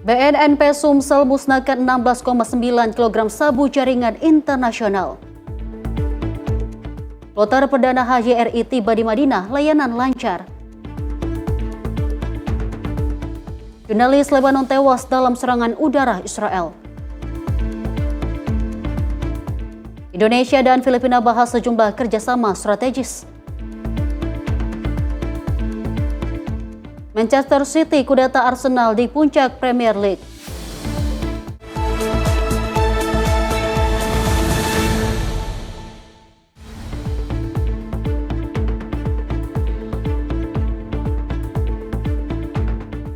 BNNP Sumsel musnahkan 16,9 kg sabu jaringan internasional. Kloter perdana Haji RI tiba di Madinah, layanan lancar. Jurnalis Lebanon tewas dalam serangan udara Israel. Indonesia dan Filipina bahas sejumlah kerjasama strategis. Manchester City kudeta Arsenal di puncak Premier League.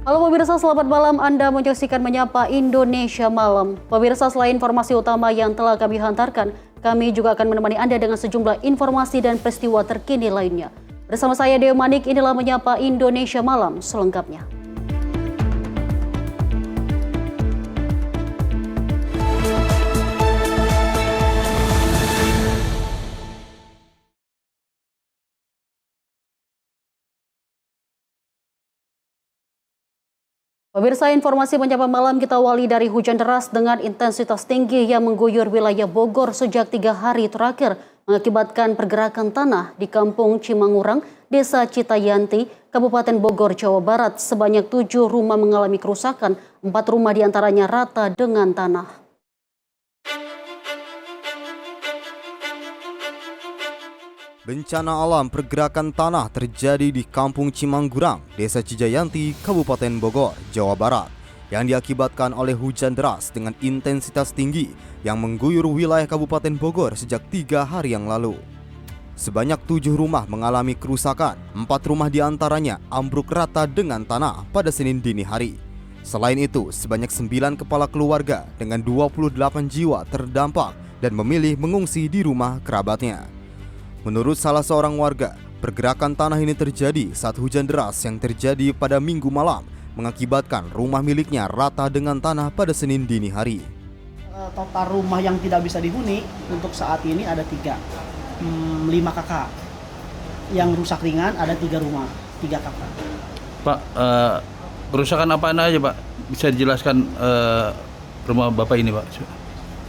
Halo pemirsa, selamat malam. Anda menyaksikan Menyapa Indonesia Malam. Pemirsa, selain informasi utama yang telah kami hantarkan, kami juga akan menemani Anda dengan sejumlah informasi dan peristiwa terkini lainnya. Bersama saya Deo Manik, inilah Menyapa Indonesia Malam selengkapnya. Pemirsa, informasi Menyapa Malam kita awali dari hujan deras dengan intensitas tinggi yang mengguyur wilayah Bogor sejak 3 hari terakhir, mengakibatkan pergerakan tanah di Kampung Cimangurang, Desa Citayanti, Kabupaten Bogor, Jawa Barat. Sebanyak 7 rumah mengalami kerusakan, 4 rumah diantaranya rata dengan tanah. Bencana alam pergerakan tanah terjadi di Kampung Cimangurang, Desa Cijayanti, Kabupaten Bogor, Jawa Barat, yang diakibatkan oleh hujan deras dengan intensitas tinggi yang mengguyur wilayah Kabupaten Bogor sejak 3 hari yang lalu. Sebanyak 7 rumah mengalami kerusakan, 4 rumah diantaranya ambruk rata dengan tanah pada Senin dini hari. Selain itu, sebanyak 9 kepala keluarga dengan 28 jiwa terdampak dan memilih mengungsi di rumah kerabatnya. Menurut salah seorang warga, pergerakan tanah ini terjadi saat hujan deras yang terjadi pada Minggu malam mengakibatkan rumah miliknya rata dengan tanah pada Senin dini hari. Total rumah yang tidak bisa dihuni untuk saat ini ada 5 kakak. Yang rusak ringan ada 3 rumah, 3 kakak. Pak, kerusakan apa aja Pak? Bisa dijelaskan rumah Bapak ini Pak?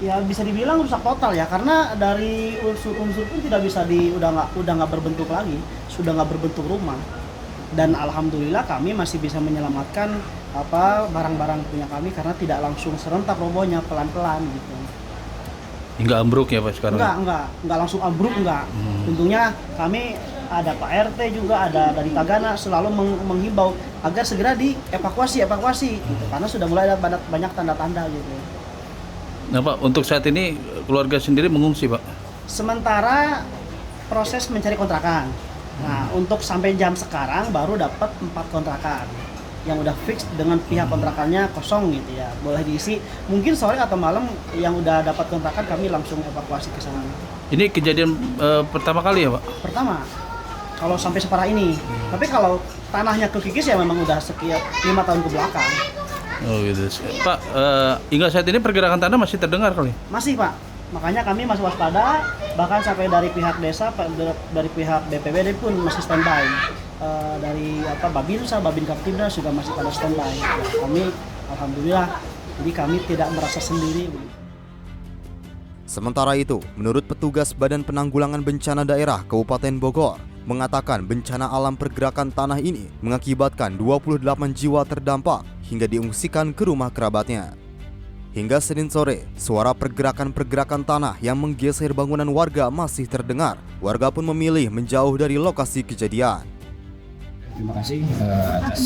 Ya bisa dibilang rusak total ya, karena dari unsur-unsur pun tidak bisa udah nggak berbentuk lagi, sudah nggak berbentuk rumah. Dan alhamdulillah kami masih bisa menyelamatkan barang-barang punya kami karena tidak langsung serentak robohnya, pelan-pelan gitu. Hingga ambruk ya Pak sekarang? Enggak langsung ambruk, enggak. Tentunya kami ada Pak RT juga, ada dari Tagana selalu menghimbau agar segera dievakuasi gitu, karena sudah mulai ada banyak tanda-tanda gitu. Nah Pak, untuk saat ini keluarga sendiri mengungsi Pak? Sementara proses mencari kontrakan. Nah, untuk sampai jam sekarang baru dapat 4 kontrakan yang udah fix dengan pihak kontrakannya kosong gitu ya. Boleh diisi, mungkin sore atau malam yang udah dapat kontrakan kami langsung evakuasi ke sana. Ini kejadian pertama kali ya Pak? Pertama, kalau sampai separah ini. Tapi kalau tanahnya kekikis ya memang udah sekian 5 tahun ke belakang. Oh gitu. Pak, hingga saat ini pergerakan tanah masih terdengar kali? Masih Pak, makanya kami masih waspada, bahkan sampai dari pihak desa, dari pihak BPBD pun masih standby. Dari Babinsa, Babin Kaptimnas juga masih pada standby. Ya, kami alhamdulillah, jadi kami tidak merasa sendiri. Sementara itu, menurut petugas Badan Penanggulangan Bencana Daerah Kabupaten Bogor, mengatakan bencana alam pergerakan tanah ini mengakibatkan 28 jiwa terdampak hingga diungsikan ke rumah kerabatnya. Hingga Senin sore, suara pergerakan tanah yang menggeser bangunan warga masih terdengar. Warga pun memilih menjauh dari lokasi kejadian. Terima kasih atas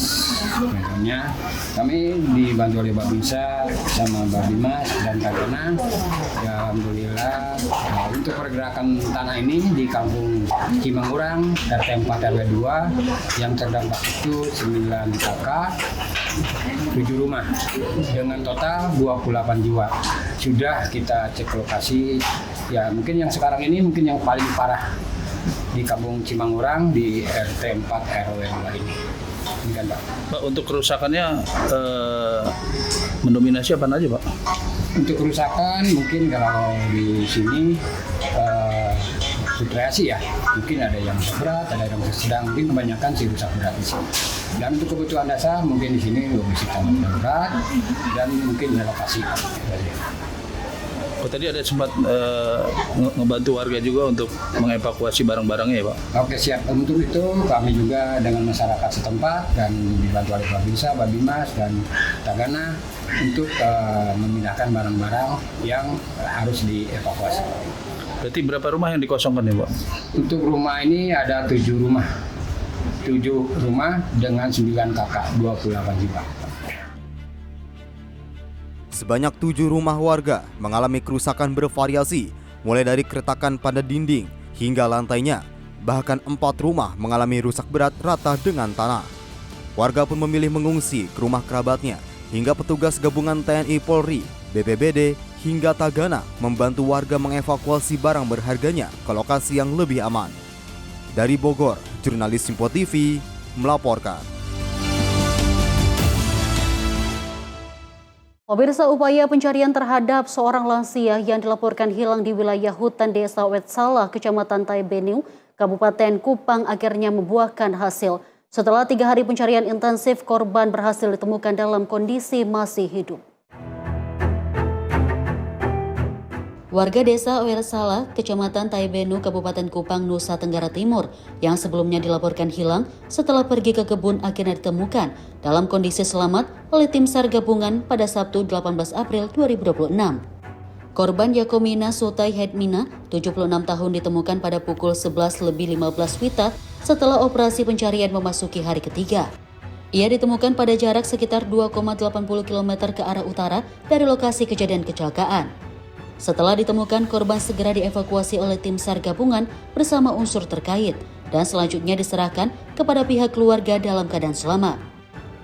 penontonnya. Kami dibantu oleh Babinsa sama Babimas dan Tagana. Ya, alhamdulillah untuk pergerakan tanah ini di Kampung Cimangurang, RT 4 RW 2 yang terdampak itu 9 kakak, 7 rumah dengan total 28 jiwa. Sudah kita cek lokasi. Ya, mungkin yang sekarang ini mungkin yang paling parah di Kampung Cimangurang di RT 4 RW 2 ini. Demikian Pak. Pak, untuk kerusakannya mendominasi apa aja Pak? Untuk kerusakan mungkin kalau di sini fluktuasi ya. Mungkin ada yang berat, ada yang sedang, mungkin kebanyakan sih rusak berat di sini. Dan untuk kebutuhan dasar mungkin di sini logistik tambah berat dan mungkin relokasi. Oh, tadi ada sempat ngebantu warga juga untuk mengevakuasi barang-barangnya ya Pak? Oke, siap. Untuk itu kami juga dengan masyarakat setempat dan dibantu oleh Babinsa, Babimas, dan Tagana untuk memindahkan barang-barang yang harus dievakuasi. Berarti berapa rumah yang dikosongkan ya Pak? Untuk rumah ini ada 7 rumah. 7 rumah dengan 9 kakak, 28 jiwa. Sebanyak 7 rumah warga mengalami kerusakan bervariasi, mulai dari keretakan pada dinding hingga lantainya. Bahkan 4 rumah mengalami rusak berat rata dengan tanah. Warga pun memilih mengungsi ke rumah kerabatnya, hingga petugas gabungan TNI Polri, BPBD, hingga Tagana membantu warga mengevakuasi barang berharganya ke lokasi yang lebih aman. Dari Bogor, jurnalis Simpo TV melaporkan. Pemirsa, upaya pencarian terhadap seorang lansia yang dilaporkan hilang di wilayah hutan Desa Wetsalah, Kecamatan Taibenu, Kabupaten Kupang akhirnya membuahkan hasil. Setelah 3 hari pencarian intensif, korban berhasil ditemukan dalam kondisi masih hidup. Warga Desa Wetsalah, Kecamatan Taibenu, Kabupaten Kupang, Nusa Tenggara Timur, yang sebelumnya dilaporkan hilang setelah pergi ke kebun akhirnya ditemukan dalam kondisi selamat oleh tim SAR gabungan pada Sabtu 18 April 2026. Korban Yakomina Sutai Hedmina, 76 tahun, ditemukan pada pukul 11:15 WITA setelah operasi pencarian memasuki hari ketiga. Ia ditemukan pada jarak sekitar 2,80 km ke arah utara dari lokasi kejadian kecelakaan. Setelah ditemukan, korban segera dievakuasi oleh tim SAR gabungan bersama unsur terkait dan selanjutnya diserahkan kepada pihak keluarga dalam keadaan selamat.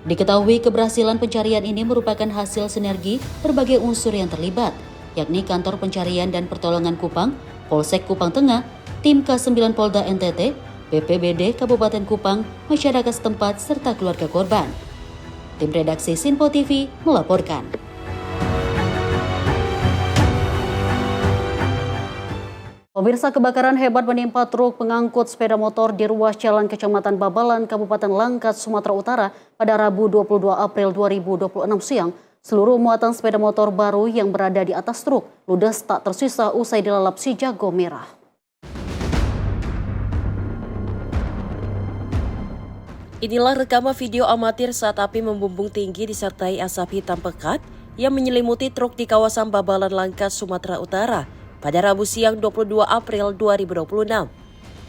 Diketahui keberhasilan pencarian ini merupakan hasil sinergi berbagai unsur yang terlibat, yakni Kantor Pencarian dan Pertolongan Kupang, Polsek Kupang Tengah, tim K9 Polda NTT, BPBD Kabupaten Kupang, masyarakat setempat, serta keluarga korban. Tim redaksi Simpo TV melaporkan. Pemirsa, kebakaran hebat menimpa truk pengangkut sepeda motor di ruas jalan Kecamatan Babalan, Kabupaten Langkat, Sumatera Utara pada Rabu 22 April 2026 siang. Seluruh muatan sepeda motor baru yang berada di atas truk ludes tak tersisa usai dilalap si jago merah. Inilah rekaman video amatir saat api membumbung tinggi disertai asap hitam pekat yang menyelimuti truk di kawasan Babalan, Langkat, Sumatera Utara pada Rabu siang 22 April 2026.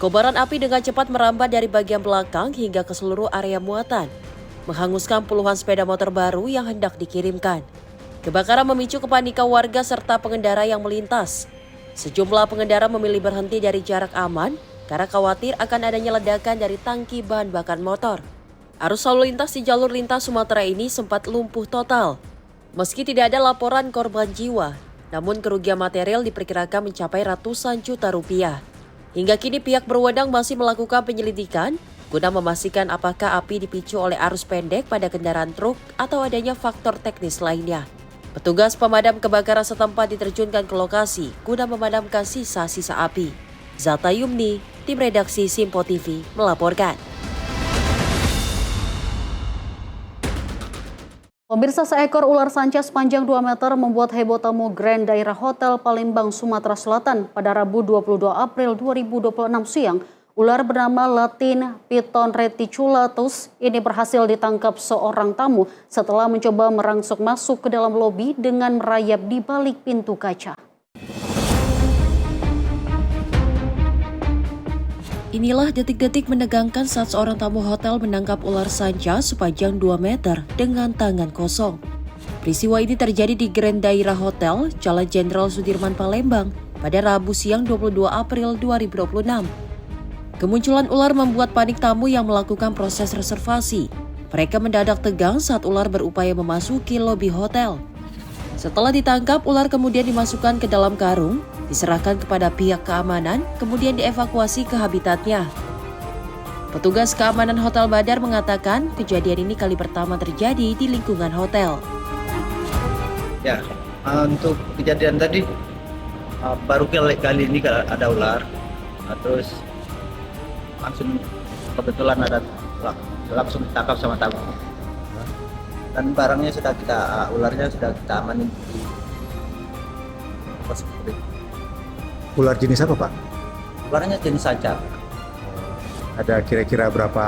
Kobaran api dengan cepat merambat dari bagian belakang hingga ke seluruh area muatan, menghanguskan puluhan sepeda motor baru yang hendak dikirimkan. Kebakaran memicu kepanikan warga serta pengendara yang melintas. Sejumlah pengendara memilih berhenti dari jarak aman karena khawatir akan adanya ledakan dari tangki bahan bakar motor. Arus lalu lintas di jalur lintas Sumatera ini sempat lumpuh total. Meski tidak ada laporan korban jiwa, namun kerugian material diperkirakan mencapai ratusan juta rupiah. Hingga kini pihak berwenang masih melakukan penyelidikan guna memastikan apakah api dipicu oleh arus pendek pada kendaraan truk atau adanya faktor teknis lainnya. Petugas pemadam kebakaran setempat diterjunkan ke lokasi guna memadamkan sisa-sisa api. Zata Yumni, tim redaksi Simpo TV melaporkan. Pemirsa, seekor ular sanca sepanjang 2 meter membuat heboh tamu Grand Daerah Hotel Palembang, Sumatera Selatan pada Rabu 22 April 2026 siang. Ular bernama Latin Python reticulatus ini berhasil ditangkap seorang tamu setelah mencoba merangsuk masuk ke dalam lobi dengan merayap di balik pintu kaca. Inilah detik-detik menegangkan saat seorang tamu hotel menangkap ular sanca sepanjang 2 meter dengan tangan kosong. Peristiwa ini terjadi di Grand Daerah Hotel, Jalan Jenderal Sudirman, Palembang pada Rabu siang 22 April 2026. Kemunculan ular membuat panik tamu yang melakukan proses reservasi. Mereka mendadak tegang saat ular berupaya memasuki lobi hotel. Setelah ditangkap, ular kemudian dimasukkan ke dalam karung, diserahkan kepada pihak keamanan, kemudian dievakuasi ke habitatnya. Petugas keamanan Hotel Badar mengatakan kejadian ini kali pertama terjadi di lingkungan hotel. Ya, untuk kejadian tadi baru kali ini ada ular. terus langsung kebetulan ada langsung ditangkap sama tamu. Dan barangnya sudah ularnya sudah kita amanin di pos security. Ular jenis apa, Pak? Ularnya jenis saja, Ada kira-kira berapa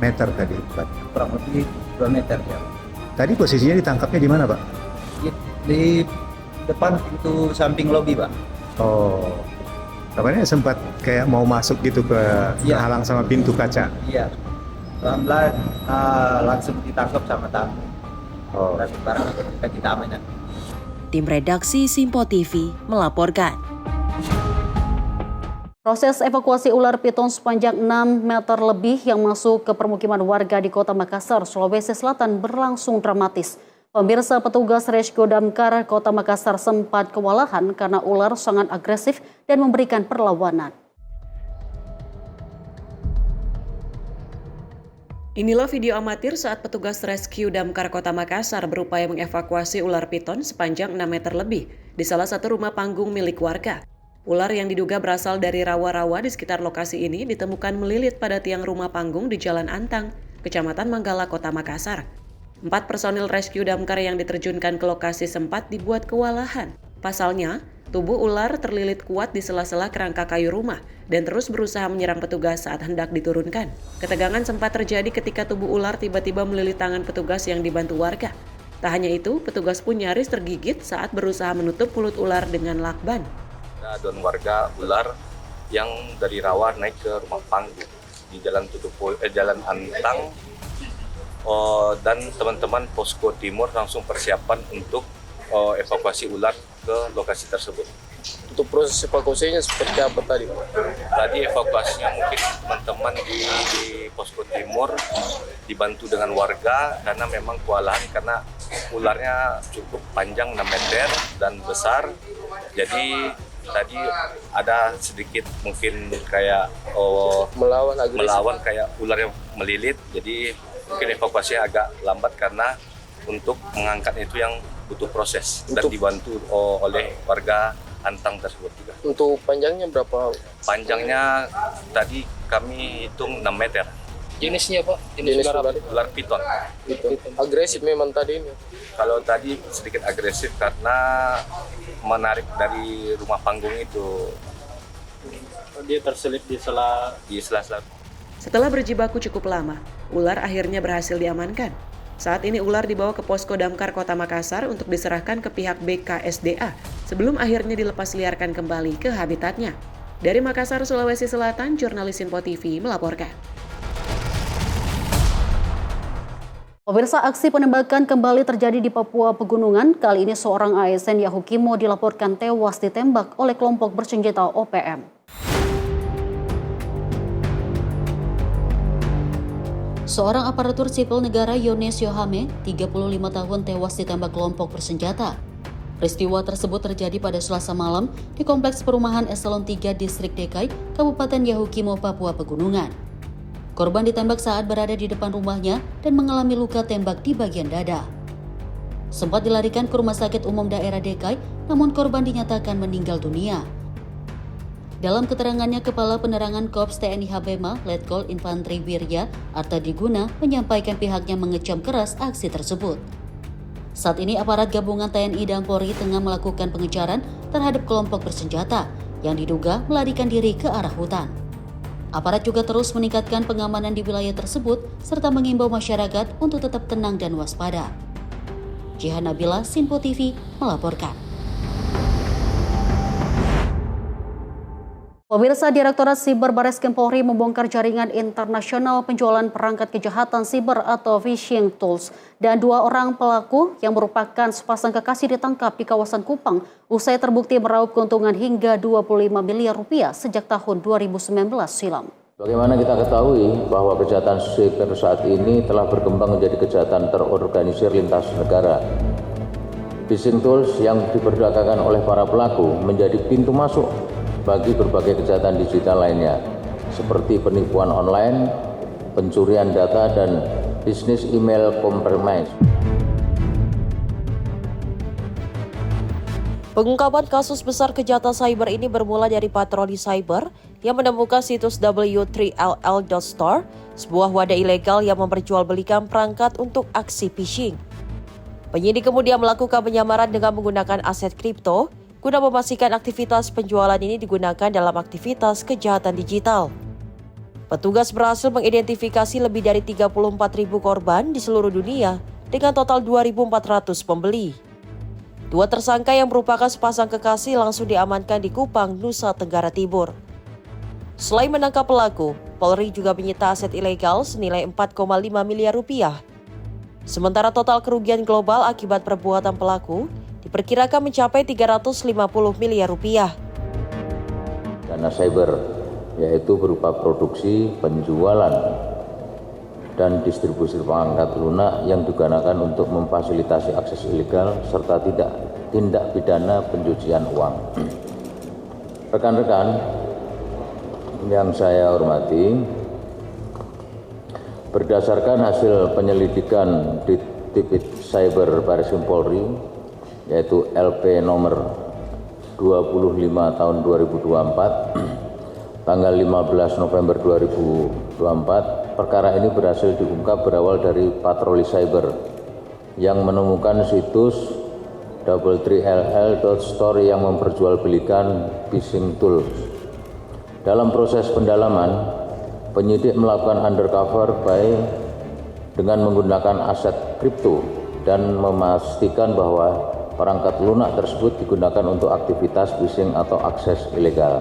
meter tadi, Pak? kurang lebih 2 meter ya. Tadi posisinya ditangkapnya di mana, Pak? Di depan pintu samping lobi, Pak. Oh, kabarnya sempat kayak mau masuk gitu ke Iya. halang sama pintu kaca. Iya. Pelan-pelan langsung ditangkap sama tamu. Oh. Dan barang kita amanin. Tim redaksi Simpo TV melaporkan. Proses evakuasi ular piton sepanjang 6 meter lebih yang masuk ke permukiman warga di Kota Makassar, Sulawesi Selatan berlangsung dramatis. Pemirsa, petugas Rescue Damkar Kota Makassar sempat kewalahan karena ular sangat agresif dan memberikan perlawanan. Inilah video amatir saat petugas Rescue Damkar Kota Makassar berupaya mengevakuasi ular piton sepanjang 6 meter lebih di salah satu rumah panggung milik warga. Ular yang diduga berasal dari rawa-rawa di sekitar lokasi ini ditemukan melilit pada tiang rumah panggung di Jalan Antang, Kecamatan Manggala, Kota Makassar. 4 personil Rescue Damkar yang diterjunkan ke lokasi sempat dibuat kewalahan. Pasalnya, tubuh ular terlilit kuat di sela-sela kerangka kayu rumah dan terus berusaha menyerang petugas saat hendak diturunkan. Ketegangan sempat terjadi ketika tubuh ular tiba-tiba melilit tangan petugas yang dibantu warga. Tak hanya itu, petugas pun nyaris tergigit saat berusaha menutup mulut ular dengan lakban. Dan warga ular yang dari rawa naik ke rumah panggung di Jalan Antang, dan teman-teman Posko Timur langsung persiapan untuk evakuasi ular ke lokasi tersebut. Untuk proses evakuasinya seperti apa tadi, Pak? Tadi evakuasinya mungkin teman-teman di Posko Timur dibantu dengan warga karena memang kewalahan karena ularnya cukup panjang 6 meter dan besar. Jadi tadi ada sedikit mungkin kayak melawan kayak ular yang melilit. Jadi mungkin evakuasinya agak lambat karena untuk mengangkat itu yang butuh proses dan dibantu oleh warga Antang tersebut juga. Untuk panjangnya berapa? Panjangnya tadi kami hitung 6 meter. Jenisnya, Pak? Jenis ular piton. Agresif memang tadi ini. Kalau tadi sedikit agresif karena menarik dari rumah panggung itu. Dia terselip di sela-sela. Setelah berjibaku cukup lama, ular akhirnya berhasil diamankan. Saat ini ular dibawa ke Posko Damkar Kota Makassar untuk diserahkan ke pihak BKSDA sebelum akhirnya dilepas liarkan kembali ke habitatnya. Dari Makassar, Sulawesi Selatan, jurnalis Simpo TV melaporkan. Pemirsa, aksi penembakan kembali terjadi di Papua Pegunungan. Kali ini seorang ASN Yahukimo dilaporkan tewas ditembak oleh kelompok bersenjata OPM. Seorang aparatur sipil negara Yones Yohame, 35 tahun tewas ditembak kelompok bersenjata. Peristiwa tersebut terjadi pada Selasa malam di Kompleks Perumahan Eselon 3 Distrik Dekai, Kabupaten Yahukimo, Papua Pegunungan. Korban ditembak saat berada di depan rumahnya dan mengalami luka tembak di bagian dada. Sempat dilarikan ke Rumah Sakit Umum Daerah Dekai, namun korban dinyatakan meninggal dunia. Dalam keterangannya, Kepala Penerangan Korps TNI Habema, Letkol Infanteri Wirya Arta Diguna menyampaikan pihaknya mengecam keras aksi tersebut. Saat ini aparat gabungan TNI dan Polri tengah melakukan pengejaran terhadap kelompok bersenjata yang diduga melarikan diri ke arah hutan. Aparat juga terus meningkatkan pengamanan di wilayah tersebut serta mengimbau masyarakat untuk tetap tenang dan waspada. Jihan Nabila, Simpo TV melaporkan. Pemirsa, Direktorat Siber Bareskrim Polri membongkar jaringan internasional penjualan perangkat kejahatan siber atau phishing tools, dan 2 orang pelaku yang merupakan sepasang kekasih ditangkap di kawasan Kupang usai terbukti meraup keuntungan hingga 25 miliar rupiah sejak tahun 2019 silam. Bagaimana kita ketahui bahwa kejahatan siber saat ini telah berkembang menjadi kejahatan terorganisir lintas negara. Phishing tools yang diperdagangkan oleh para pelaku menjadi pintu masuk bagi berbagai kejahatan digital lainnya, seperti penipuan online, pencurian data, dan bisnis email compromise. Pengungkapan kasus besar kejahatan cyber ini bermula dari patroli cyber yang menemukan situs w3ll.store, sebuah wadah ilegal yang memperjualbelikan perangkat untuk aksi phishing. Penyidik kemudian melakukan penyamaran dengan menggunakan aset kripto guna memastikan aktivitas penjualan ini digunakan dalam aktivitas kejahatan digital. Petugas berhasil mengidentifikasi lebih dari 34.000 korban di seluruh dunia dengan total 2.400 pembeli. Dua tersangka yang merupakan sepasang kekasih langsung diamankan di Kupang, Nusa Tenggara Timur. Selain menangkap pelaku, Polri juga menyita aset ilegal senilai 4,5 miliar rupiah. Sementara total kerugian global akibat perbuatan pelaku diperkirakan mencapai 350 miliar rupiah. Dana cyber, yaitu berupa produksi, penjualan, dan distribusi perangkat lunak yang digunakan untuk memfasilitasi akses ilegal serta tindak pidana pencucian uang. Rekan-rekan yang saya hormati, berdasarkan hasil penyelidikan di Divisi Cyber Bareskrim Polri, yaitu LP nomor 25 tahun 2024, tanggal 15 November 2024, perkara ini berhasil diungkap berawal dari patroli cyber yang menemukan situs w3ll.store yang memperjualbelikan phishing tools. Dalam proses pendalaman, penyidik melakukan undercover dengan menggunakan aset kripto dan memastikan bahwa perangkat lunak tersebut digunakan untuk aktivitas phishing atau akses ilegal.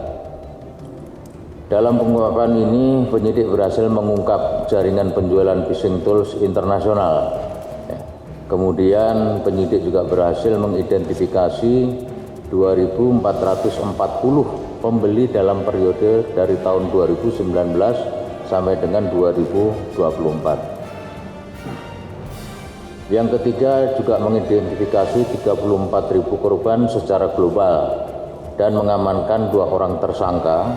Dalam pengungkapan ini, penyidik berhasil mengungkap jaringan penjualan phishing tools internasional. Kemudian penyidik juga berhasil mengidentifikasi 2.440 pembeli dalam periode dari tahun 2019 sampai dengan 2024. Yang ketiga juga mengidentifikasi 34.000 korban secara global dan mengamankan 2 orang tersangka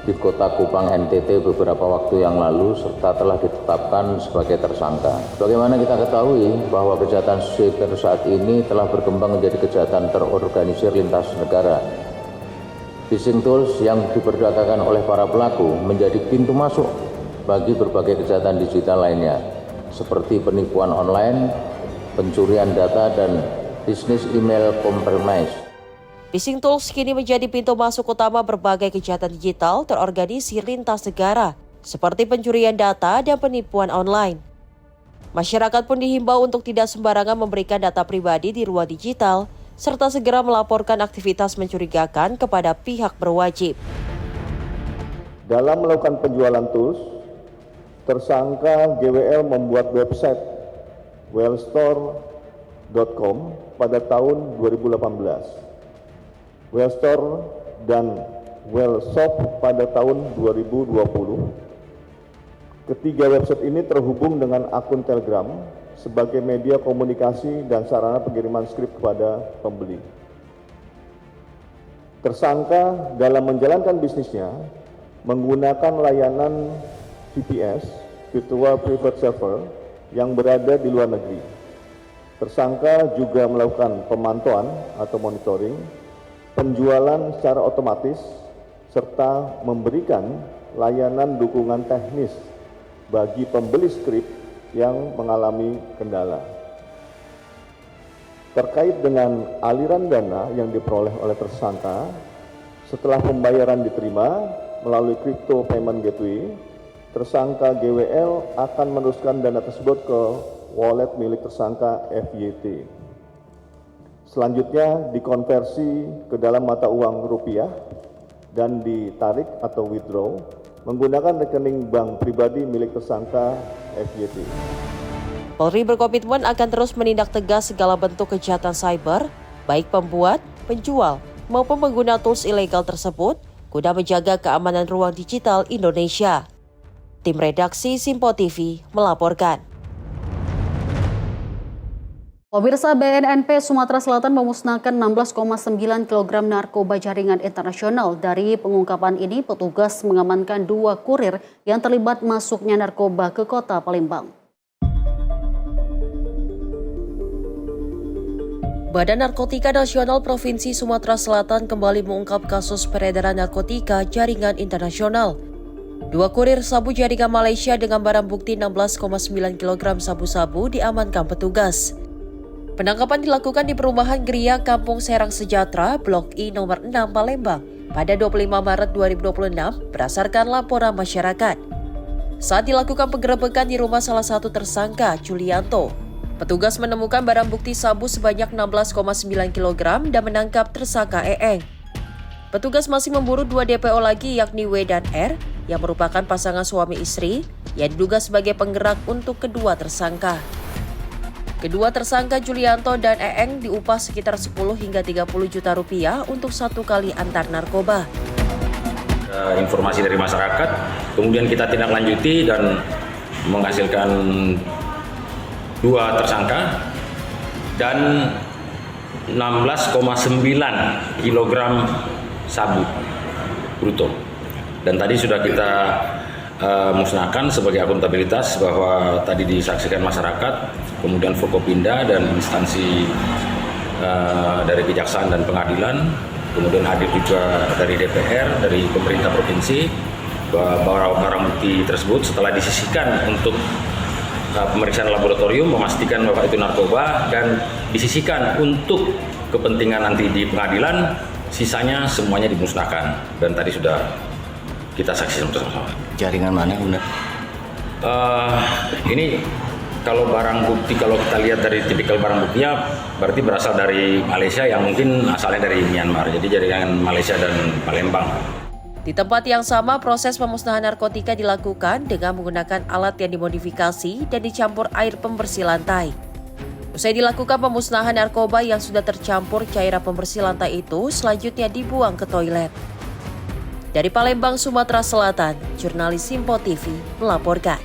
di kota Kupang, NTT beberapa waktu yang lalu serta telah ditetapkan sebagai tersangka. Bagaimana kita ketahui bahwa kejahatan cyber saat ini telah berkembang menjadi kejahatan terorganisir lintas negara. Phishing tools yang diperdagangkan oleh para pelaku menjadi pintu masuk bagi berbagai kejahatan digital lainnya, seperti penipuan online, pencurian data, dan bisnis email compromise. Phishing tools kini menjadi pintu masuk utama berbagai kejahatan digital terorganisir lintas negara, seperti pencurian data dan penipuan online. Masyarakat pun dihimbau untuk tidak sembarangan memberikan data pribadi di ruang digital, serta segera melaporkan aktivitas mencurigakan kepada pihak berwajib. Dalam melakukan penjualan tools, tersangka GWL membuat website wellstore.com pada tahun 2018, Wellstore dan Wellshop pada tahun 2020. Ketiga website ini terhubung dengan akun Telegram sebagai media komunikasi dan sarana pengiriman skrip kepada pembeli. Tersangka dalam menjalankan bisnisnya menggunakan layanan VPS, Virtual Private Server, yang berada di luar negeri. Tersangka juga melakukan pemantauan atau monitoring, penjualan secara otomatis, serta memberikan layanan dukungan teknis bagi pembeli skrip yang mengalami kendala. Terkait dengan aliran dana yang diperoleh oleh tersangka, setelah pembayaran diterima melalui crypto payment gateway, tersangka GWL akan meneruskan dana tersebut ke wallet milik tersangka FYT. Selanjutnya dikonversi ke dalam mata uang rupiah dan ditarik atau withdraw menggunakan rekening bank pribadi milik tersangka FYT. Polri berkomitmen akan terus menindak tegas segala bentuk kejahatan cyber, baik pembuat, penjual, maupun pengguna tools ilegal tersebut, guna menjaga keamanan ruang digital Indonesia. Tim redaksi Simpo TV melaporkan. Pemirsa, BNNP Sumatera Selatan memusnahkan 16,9 kg narkoba jaringan internasional. Dari pengungkapan ini, petugas mengamankan 2 kurir yang terlibat masuknya narkoba ke kota Palembang. Badan Narkotika Nasional Provinsi Sumatera Selatan kembali mengungkap kasus peredaran narkotika jaringan internasional. 2 kurir sabu jaringan Malaysia dengan barang bukti 16,9 kg sabu-sabu diamankan petugas. Penangkapan dilakukan di perumahan Gria Kampung Serang Sejahtera, Blok I nomor 6 Palembang pada 25 Maret 2026 berdasarkan laporan masyarakat. Saat dilakukan penggerebekan di rumah salah satu tersangka, Julianto, petugas menemukan barang bukti sabu sebanyak 16,9 kg dan menangkap tersangka EEng. Petugas masih memburu 2 DPO lagi yakni W dan R yang merupakan pasangan suami istri yang diduga sebagai penggerak untuk kedua tersangka. Kedua tersangka Julianto dan EEng diupah sekitar 10 hingga 30 juta rupiah untuk 1 kali antar narkoba. Informasi dari masyarakat, kemudian kita tindak lanjuti dan menghasilkan 2 tersangka dan 16,9 kg sabu bruto. Dan tadi sudah kita musnahkan sebagai akuntabilitas bahwa tadi disaksikan masyarakat, kemudian Forkopinda dan instansi dari kejaksaan dan pengadilan, kemudian hadir juga dari DPR, dari pemerintah provinsi, bahwa barang bukti tersebut setelah disisihkan untuk pemeriksaan laboratorium memastikan bahwa itu narkoba dan disisihkan untuk kepentingan nanti di pengadilan, sisanya semuanya dimusnahkan dan tadi sudah kita saksikan bersama-sama. Jaringan mana benar? Ini kalau barang bukti, kalau kita lihat dari tipikal barang buktinya berarti berasal dari Malaysia yang mungkin asalnya dari Myanmar, jadi jaringan Malaysia dan Palembang. Di tempat yang sama, proses pemusnahan narkotika dilakukan dengan menggunakan alat yang dimodifikasi dan dicampur air pembersih lantai. Usai dilakukan pemusnahan narkoba yang sudah tercampur cairan pembersih lantai itu, selanjutnya dibuang ke toilet. Dari Palembang, Sumatera Selatan, jurnalis Simpo TV melaporkan.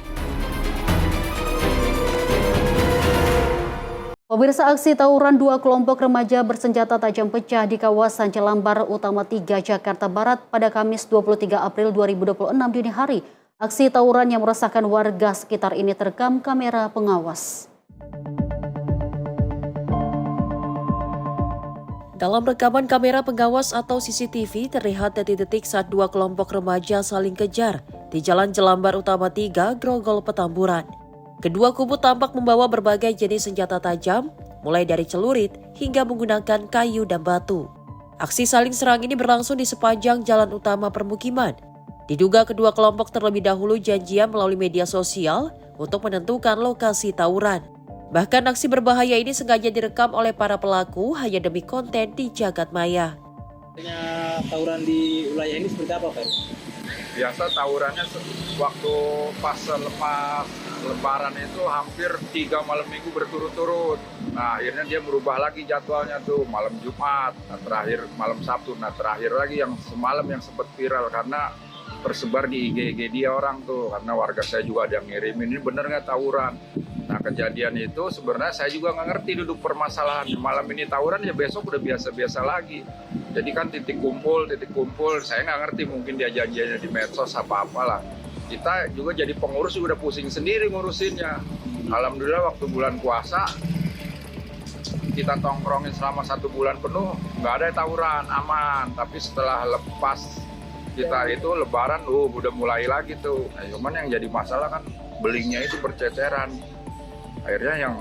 Pemirsa, aksi tawuran 2 kelompok remaja bersenjata tajam pecah di kawasan Jelambar Utama 3, Jakarta Barat pada Kamis 23 April 2026 dini hari. Aksi tawuran yang meresahkan warga sekitar ini terekam kamera pengawas. Dalam rekaman kamera pengawas atau CCTV terlihat detik-detik saat 2 kelompok remaja saling kejar di Jalan Jelambar Utama 3, Grogol, Petamburan. Kedua kubu tampak membawa berbagai jenis senjata tajam, mulai dari celurit hingga menggunakan kayu dan batu. Aksi saling serang ini berlangsung di sepanjang jalan utama permukiman. Diduga kedua kelompok terlebih dahulu janjian melalui media sosial untuk menentukan lokasi tawuran. Bahkan aksi berbahaya ini sengaja direkam oleh para pelaku hanya demi konten di jagat maya. Tawuran di wilayah ini seperti apa, Pak? Biasa tawurannya waktu pas lepas Lebaran itu hampir 3 malam minggu berturut-turut. Nah akhirnya dia berubah lagi jadwalnya tuh malam Jumat, nah, terakhir malam Sabtu, nah terakhir lagi yang semalam yang sempat viral karena tersebar di IG dia orang tuh, karena warga saya juga ada yang ngirimin, ini bener nggak tawuran. Nah kejadian itu sebenarnya saya juga nggak ngerti duduk permasalahan, malam ini tawuran ya besok udah biasa-biasa lagi. Jadi kan titik kumpul, saya nggak ngerti mungkin dia janjiannya di medsos apa-apalah. Kita juga jadi pengurus udah pusing sendiri ngurusinnya. Alhamdulillah waktu bulan puasa kita tongkrongin selama 1 bulan penuh, nggak ada tawuran, aman. Tapi setelah lepas kita itu Lebaran, udah mulai lagi tuh. Nah, cuman yang jadi masalah kan belingnya itu berceceran. Akhirnya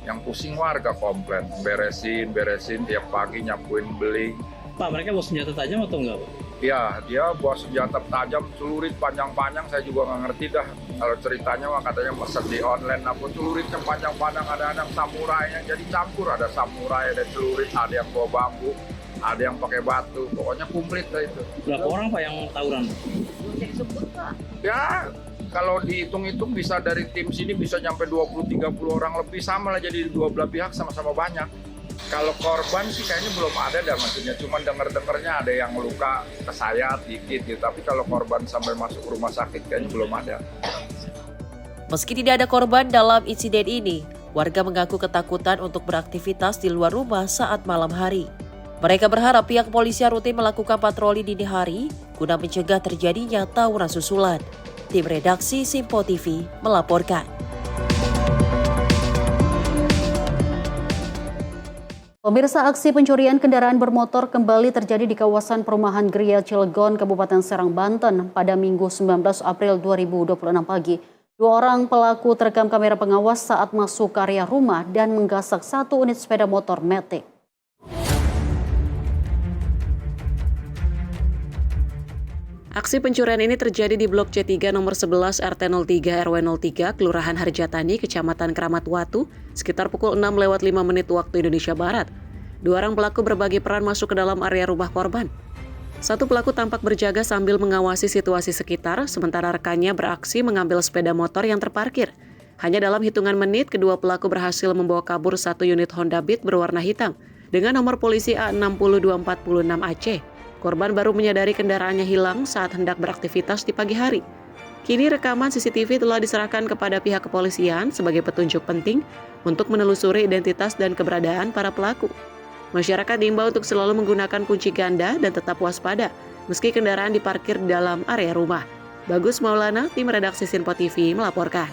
yang pusing warga komplain, beresin tiap pagi nyapuin beling. Pak, mereka bawa senjata tajam atau enggak, Pak? Ya, dia bawa senjata tajam, celurit panjang-panjang, saya juga nggak ngerti dah. Kalau ceritanya mah katanya pesan di online, apa celuritnya panjang-panjang, ada samurainya, jadi campur, ada samurai, ada celurit, ada yang bawa bambu, ada yang pakai batu, pokoknya komplit lah itu. Berapa orang, Pak, yang tawuran? Ya, kalau dihitung-hitung bisa dari tim sini bisa nyampe 20-30 orang lebih, sama lah, jadi dua belah pihak sama-sama banyak. Kalau korban sih kayaknya belum ada dah, maksudnya cuman denger-dengernya ada yang luka kesayat dikit gitu, tapi kalau korban sampai masuk rumah sakit kayaknya belum ada. Meski tidak ada korban dalam insiden ini, warga mengaku ketakutan untuk beraktivitas di luar rumah saat malam hari. Mereka berharap pihak kepolisian rutin melakukan patroli dini hari guna mencegah terjadinya tawuran susulan. Tim redaksi Simpo TV melaporkan. Pemirsa, aksi pencurian kendaraan bermotor kembali terjadi di kawasan perumahan Gria Cilegon, Kabupaten Serang, Banten pada Minggu 19 April 2026 pagi. 2 orang pelaku terekam kamera pengawas saat masuk ke area rumah dan menggasak 1 unit sepeda motor Matic. Aksi pencurian ini terjadi di Blok C3 nomor 11 RT 03 RW 03 Kelurahan Harjatani, Kecamatan Kramat Watu, sekitar pukul 6:05 waktu Indonesia Barat. 2 orang pelaku berbagi peran masuk ke dalam area rumah korban. 1 pelaku tampak berjaga sambil mengawasi situasi sekitar, sementara rekannya beraksi mengambil sepeda motor yang terparkir. Hanya dalam hitungan menit, kedua pelaku berhasil membawa kabur 1 unit Honda Beat berwarna hitam dengan nomor polisi A60246AC. Korban baru menyadari kendaraannya hilang saat hendak beraktivitas di pagi hari. Kini rekaman CCTV telah diserahkan kepada pihak kepolisian sebagai petunjuk penting untuk menelusuri identitas dan keberadaan para pelaku. Masyarakat diimbau untuk selalu menggunakan kunci ganda dan tetap waspada meski kendaraan diparkir di dalam area rumah. Bagus Maulana, tim redaksi Sinpo TV melaporkan.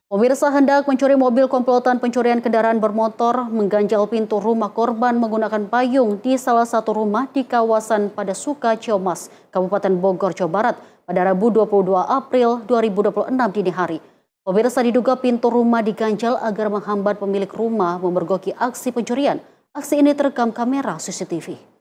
Pemirsa, hendak mencuri mobil komplotan pencurian kendaraan bermotor mengganjal pintu rumah korban menggunakan payung di salah satu rumah di kawasan Padasuka, Ciamas, Kabupaten Bogor, Jawa Barat pada Rabu 22 April 2026 dini hari. Pemirsa, diduga pintu rumah diganjal agar menghambat pemilik rumah memergoki aksi pencurian. Aksi ini terekam kamera CCTV.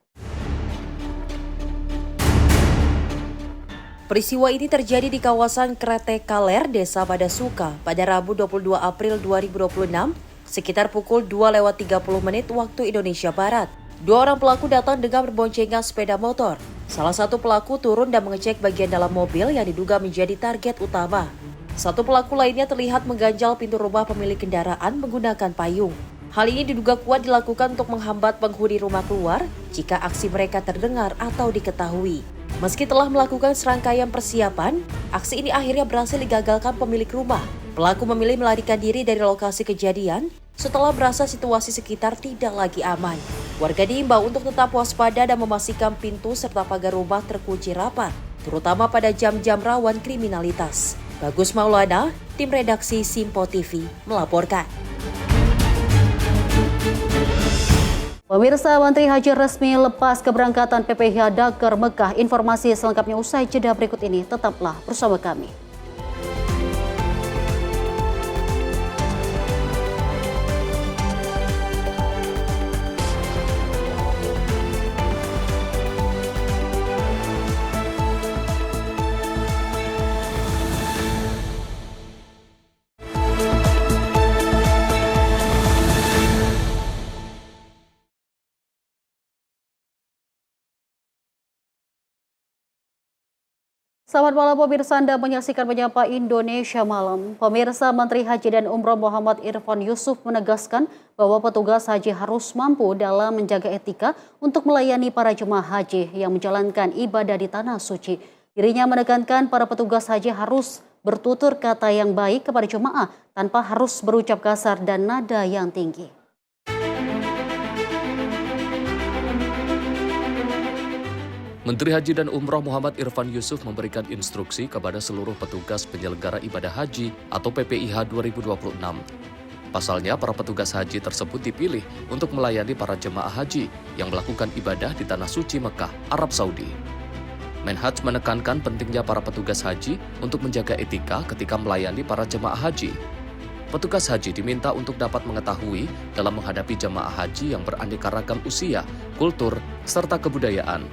Peristiwa ini terjadi di kawasan Krete Kaler, Desa Padasuka pada Rabu 22 April 2026 sekitar pukul 2:30 waktu Indonesia Barat. 2 orang pelaku datang dengan berboncengan sepeda motor. Salah satu pelaku turun dan mengecek bagian dalam mobil yang diduga menjadi target utama. 1 pelaku lainnya terlihat mengganjal pintu rumah pemilik kendaraan menggunakan payung. Hal ini diduga kuat dilakukan untuk menghambat penghuni rumah keluar jika aksi mereka terdengar atau diketahui. Meski telah melakukan serangkaian persiapan, aksi ini akhirnya berhasil digagalkan pemilik rumah. Pelaku memilih melarikan diri dari lokasi kejadian setelah merasa situasi sekitar tidak lagi aman. Warga diimbau untuk tetap waspada dan memastikan pintu serta pagar rumah terkunci rapat, terutama pada jam-jam rawan kriminalitas. Bagus Maulana, tim redaksi Sinpo TV melaporkan. Pemirsa, Menteri Haji resmi lepas keberangkatan PPIH Dakar Mekah. Informasi selengkapnya usai jeda berikut ini. Tetaplah bersama kami. Selamat malam pemirsa, Anda menyaksikan Menyapa Indonesia Malam. Pemirsa, Menteri Haji dan Umroh Muhammad Irfan Yusuf menegaskan bahwa petugas haji harus mampu dalam menjaga etika untuk melayani para jemaah haji yang menjalankan ibadah di Tanah Suci. Dirinya menekankan para petugas haji harus bertutur kata yang baik kepada jemaah tanpa harus berucap kasar dan nada yang tinggi. Menteri Haji dan Umroh Muhammad Irfan Yusuf memberikan instruksi kepada seluruh petugas penyelenggara ibadah haji atau PPIH 2026. Pasalnya, para petugas haji tersebut dipilih untuk melayani para jemaah haji yang melakukan ibadah di Tanah Suci Mekah, Arab Saudi. Menhaj menekankan pentingnya para petugas haji untuk menjaga etika ketika melayani para jemaah haji. Petugas haji diminta untuk dapat mengetahui dalam menghadapi jemaah haji yang beraneka ragam usia, kultur, serta kebudayaan.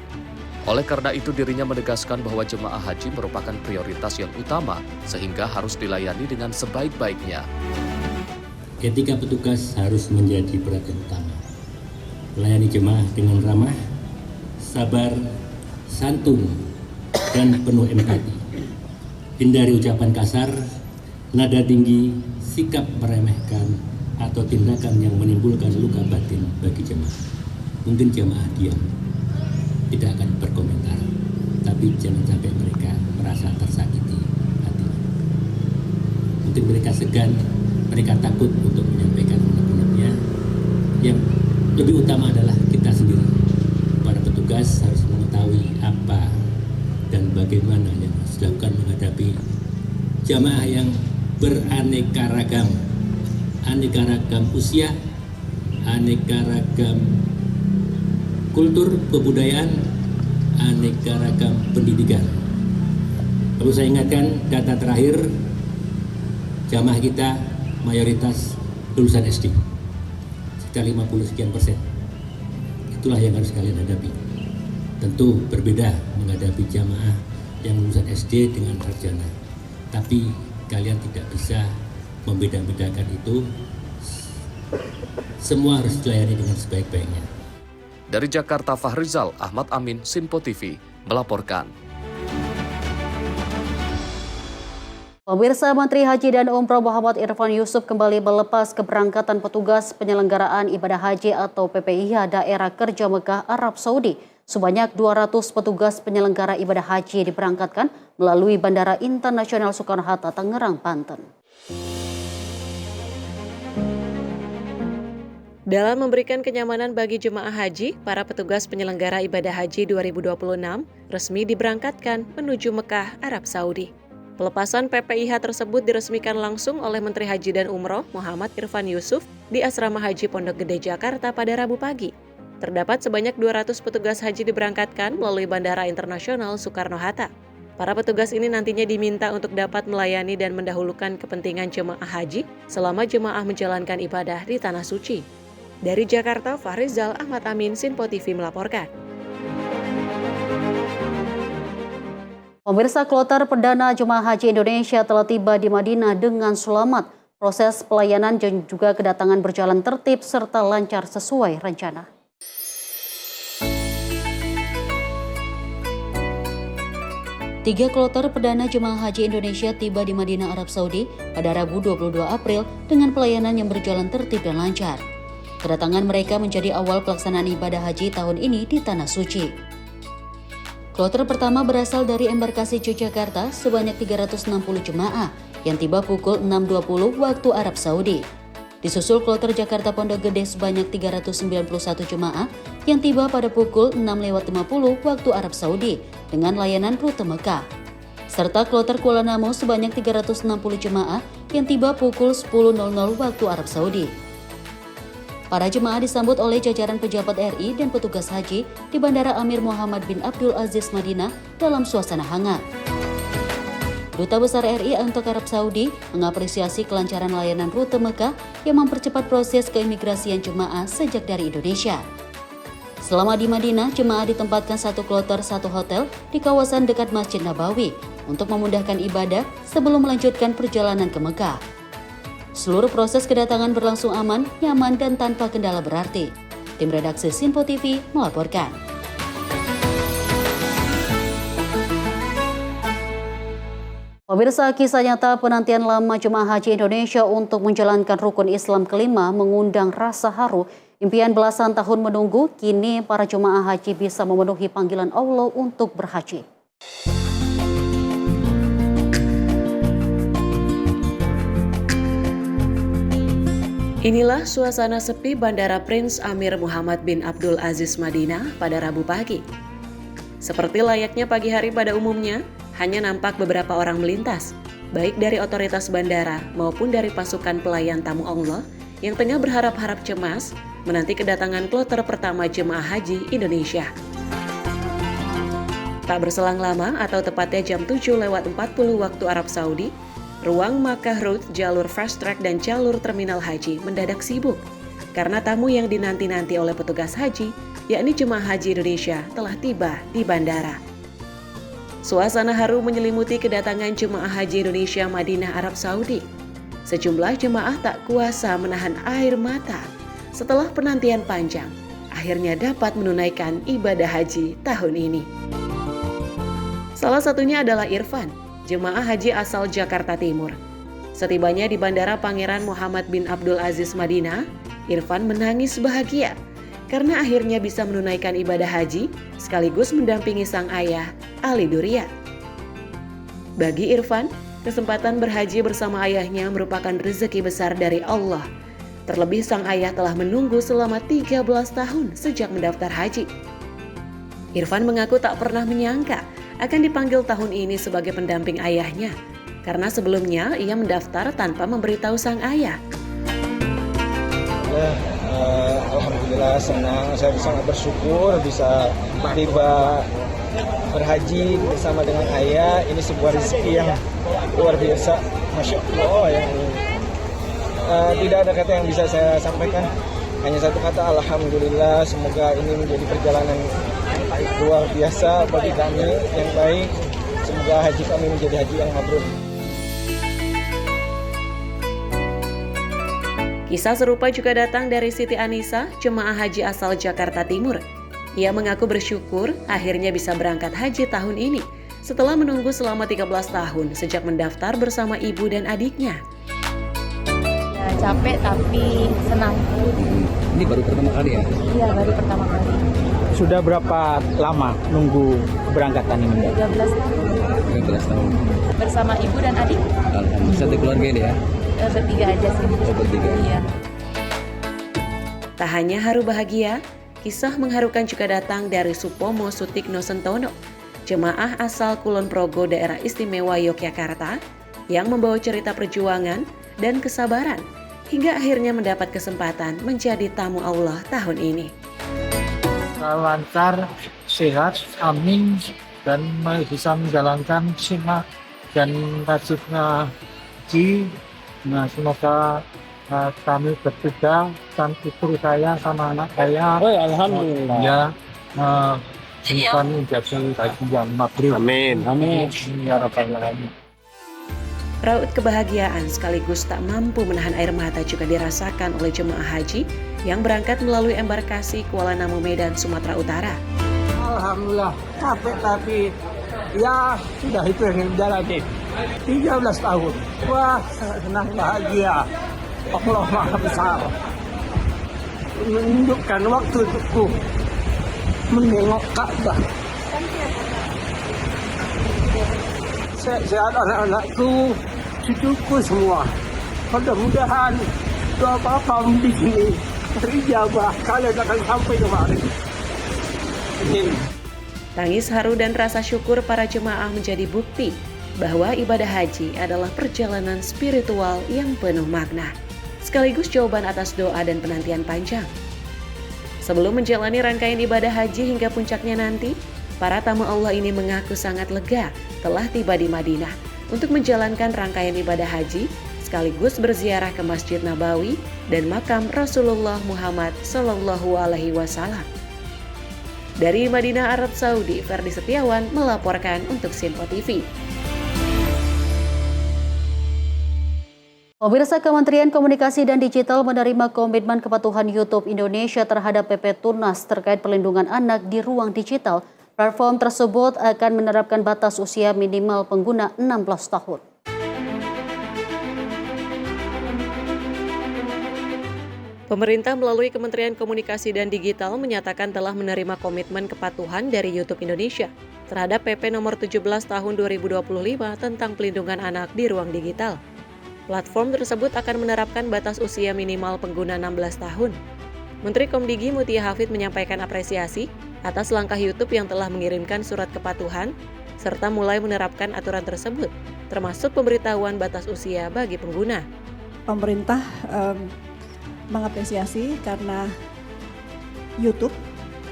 Oleh karena itu, dirinya menegaskan bahwa jemaah haji merupakan prioritas yang utama sehingga harus dilayani dengan sebaik-baiknya. Etika petugas harus menjadi perhatian utama. Melayani jemaah dengan ramah, sabar, santun, dan penuh empati. Hindari ucapan kasar, nada tinggi, sikap meremehkan, atau tindakan yang menimbulkan luka batin bagi jemaah. Mungkin jemaah diam, tidak akan berkomentar, tapi jangan sampai mereka merasa tersakiti hati. Mungkin mereka segan, mereka takut untuk menyampaikan unek-uneknya. Yang lebih utama adalah kita sendiri. Para petugas harus mengetahui apa dan bagaimana yang harus dilakukan menghadapi jamaah yang beraneka ragam usia, aneka ragam kultur kebudayaan, aneka ragam pendidikan. Perlu saya ingatkan data terakhir, jamaah kita mayoritas lulusan SD, sekitar 50 sekian persen. Itulah yang harus kalian hadapi. Tentu berbeda menghadapi jamaah yang lulusan SD dengan sarjana, tapi kalian tidak bisa membeda-bedakan itu. Semua harus dilayani dengan sebaik-baiknya. Dari Jakarta, Fahrizal Ahmad Amin, Sinpo TV, melaporkan. Pemirsa, Menteri Haji dan Umroh Muhammad Irfan Yusuf kembali melepas keberangkatan petugas penyelenggaraan ibadah haji atau PPIH daerah kerja Mekah, Arab Saudi. Sebanyak 200 petugas penyelenggara ibadah haji diberangkatkan melalui Bandara Internasional Soekarno-Hatta, Tangerang, Banten. Dalam memberikan kenyamanan bagi jemaah haji, para petugas penyelenggara ibadah haji 2026 resmi diberangkatkan menuju Mekah, Arab Saudi. Pelepasan PPIH tersebut diresmikan langsung oleh Menteri Haji dan Umroh Muhammad Irfan Yusuf di Asrama Haji Pondok Gede, Jakarta pada Rabu pagi. Terdapat sebanyak 200 petugas haji diberangkatkan melalui Bandara Internasional Soekarno-Hatta. Para petugas ini nantinya diminta untuk dapat melayani dan mendahulukan kepentingan jemaah haji selama jemaah menjalankan ibadah di Tanah Suci. Dari Jakarta, Fahrizal Ahmad Amin, Sinpo TV melaporkan. Pemirsa, kloter perdana jemaah haji Indonesia telah tiba di Madinah dengan selamat. Proses pelayanan dan juga kedatangan berjalan tertib serta lancar sesuai rencana. Tiga kloter perdana jemaah haji Indonesia tiba di Madinah, Arab Saudi pada Rabu 22 April dengan pelayanan yang berjalan tertib dan lancar. Kedatangan mereka menjadi awal pelaksanaan ibadah haji tahun ini di Tanah Suci. Kloter pertama berasal dari embarkasi Yogyakarta sebanyak 360 jemaah yang tiba pukul 6.20 waktu Arab Saudi. Disusul kloter Jakarta Pondok Gede sebanyak 391 jemaah yang tiba pada pukul 6.50 waktu Arab Saudi dengan layanan rute Mekah. Serta kloter Kuala Namu sebanyak 360 jemaah yang tiba pukul 10.00 waktu Arab Saudi. Para jemaah disambut oleh jajaran pejabat RI dan petugas haji di Bandara Amir Muhammad bin Abdul Aziz Madinah dalam suasana hangat. Duta Besar RI untuk Arab Saudi mengapresiasi kelancaran layanan rute Mekah yang mempercepat proses keimigrasian jemaah sejak dari Indonesia. Selama di Madinah, jemaah ditempatkan satu kloter satu hotel di kawasan dekat Masjid Nabawi untuk memudahkan ibadah sebelum melanjutkan perjalanan ke Mekah. Seluruh proses kedatangan berlangsung aman, nyaman, dan tanpa kendala berarti. Tim redaksi Sinpo TV melaporkan. Pemirsa, kisah nyata penantian lama jemaah haji Indonesia untuk menjalankan rukun Islam kelima mengundang rasa haru. Impian belasan tahun menunggu, kini para jemaah haji bisa memenuhi panggilan Allah untuk berhaji. Inilah suasana sepi Bandara Prince Amir Muhammad bin Abdul Aziz Madinah pada Rabu pagi. Seperti layaknya pagi hari pada umumnya, hanya nampak beberapa orang melintas, baik dari otoritas bandara maupun dari pasukan pelayan tamu Allah yang tengah berharap-harap cemas menanti kedatangan kloter pertama jemaah haji Indonesia. Tak berselang lama atau tepatnya jam 7:40 waktu Arab Saudi, ruang Makkah Road, jalur fast track dan jalur terminal haji mendadak sibuk karena tamu yang dinanti-nanti oleh petugas haji, yakni jemaah haji Indonesia, telah tiba di bandara. Suasana haru menyelimuti kedatangan jemaah haji Indonesia Madinah, Arab Saudi. Sejumlah jemaah tak kuasa menahan air mata setelah penantian panjang, akhirnya dapat menunaikan ibadah haji tahun ini. Salah satunya adalah Irfan, jemaah haji asal Jakarta Timur. Setibanya di Bandara Pangeran Muhammad bin Abdul Aziz Madinah, Irfan menangis bahagia karena akhirnya bisa menunaikan ibadah haji sekaligus mendampingi sang ayah, Ali Duria. Bagi Irfan, kesempatan berhaji bersama ayahnya merupakan rezeki besar dari Allah. Terlebih sang ayah telah menunggu selama 13 tahun sejak mendaftar haji. Irfan mengaku tak pernah menyangka akan dipanggil tahun ini sebagai pendamping ayahnya. karena sebelumnya ia mendaftar tanpa memberitahu sang ayah. Alhamdulillah senang, saya sangat bersyukur bisa tiba berhaji bersama dengan ayah. Ini sebuah rezeki yang luar biasa, Masya Allah. Yang tidak ada kata yang bisa saya sampaikan, hanya satu kata, Alhamdulillah. Semoga ini menjadi perjalanan luar biasa bagi kami yang baik. Semoga haji kami menjadi haji yang mabrur. Kisah serupa juga datang dari Siti Anissa, jemaah haji asal Jakarta Timur. Ia mengaku bersyukur akhirnya bisa berangkat haji tahun ini setelah menunggu selama 13 tahun sejak mendaftar bersama ibu dan adiknya. Ya, capek tapi senang. Ini baru pertama kali ya? Iya, baru pertama kali. Sudah berapa lama nunggu keberangkatan ini? 13 tahun. 13 tahun. Bersama ibu dan adik? Alhamdulillah, satu keluarga ini ya? Bertiga aja sih. Bertiga. Iya. Tak hanya haru bahagia, kisah mengharukan juga datang dari Supomo Sutikno Sentono, jemaah asal Kulon Progo daerah istimewa Yogyakarta yang membawa cerita perjuangan dan kesabaran hingga akhirnya mendapat kesempatan menjadi tamu Allah tahun ini. Lancar, sehat, amin, dan bisa menjalankan simak dan wajibnya haji. Nah, semoga kami bertiga dan istri saya sama anak saya, Alhamdulillah. Ya, bisa menjadi haji yang mabrur. Amin. Amin. Ya Rabbal Alamin. Raut kebahagiaan sekaligus tak mampu menahan air mata juga dirasakan oleh jemaah haji yang berangkat melalui embarkasi Kuala Namu Medan, Sumatera Utara. Alhamdulillah, capek tapi ya sudah itu yang menjalani 13 tahun. Wah, sangat senang, bahagia. Allah Maha Besar menunjukkan waktu untukku menengok Ka'bah. Sehat anak-anakku, cucuku semua. Mudah-mudahan doa Bapak di sini terijabah, kalian akan sampai kemari. Amin. Tangis haru dan rasa syukur para jemaah menjadi bukti bahwa ibadah haji adalah perjalanan spiritual yang penuh makna, sekaligus jawaban atas doa dan penantian panjang. Sebelum menjalani rangkaian ibadah haji hingga puncaknya nanti, para tamu Allah ini mengaku sangat lega telah tiba di Madinah untuk menjalankan rangkaian ibadah haji, sekaligus berziarah ke Masjid Nabawi dan makam Rasulullah Muhammad SAW. Dari Madinah, Arab Saudi, Ferdi Setiawan melaporkan untuk Sinpo TV. Pemirsa, Kementerian Komunikasi dan Digital menerima komitmen kepatuhan YouTube Indonesia terhadap PP Tunas terkait perlindungan anak di ruang digital. Platform tersebut akan menerapkan batas usia minimal pengguna 16 tahun. Pemerintah melalui Kementerian Komunikasi dan Digital menyatakan telah menerima komitmen kepatuhan dari YouTube Indonesia terhadap PP nomor 17 tahun 2025 tentang pelindungan anak di ruang digital. Platform tersebut akan menerapkan batas usia minimal pengguna 16 tahun. Menteri Komdigi Mutia Hafid menyampaikan apresiasi atas langkah YouTube yang telah mengirimkan surat kepatuhan serta mulai menerapkan aturan tersebut, termasuk pemberitahuan batas usia bagi pengguna. Pemerintah mengapresiasi karena YouTube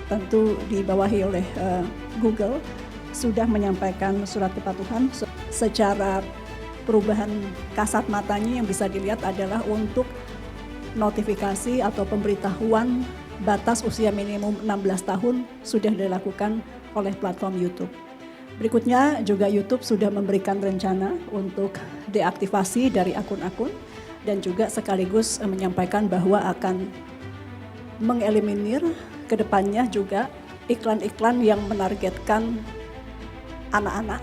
tentu dibawahi oleh Google sudah menyampaikan surat kepatuhan secara perubahan kasat matanya yang bisa dilihat adalah untuk notifikasi atau pemberitahuan batas usia minimum 16 tahun sudah dilakukan oleh platform YouTube. Berikutnya juga YouTube sudah memberikan rencana untuk deaktivasi dari akun-akun dan juga sekaligus menyampaikan bahwa akan mengeliminir ke depannya juga iklan-iklan yang menargetkan anak-anak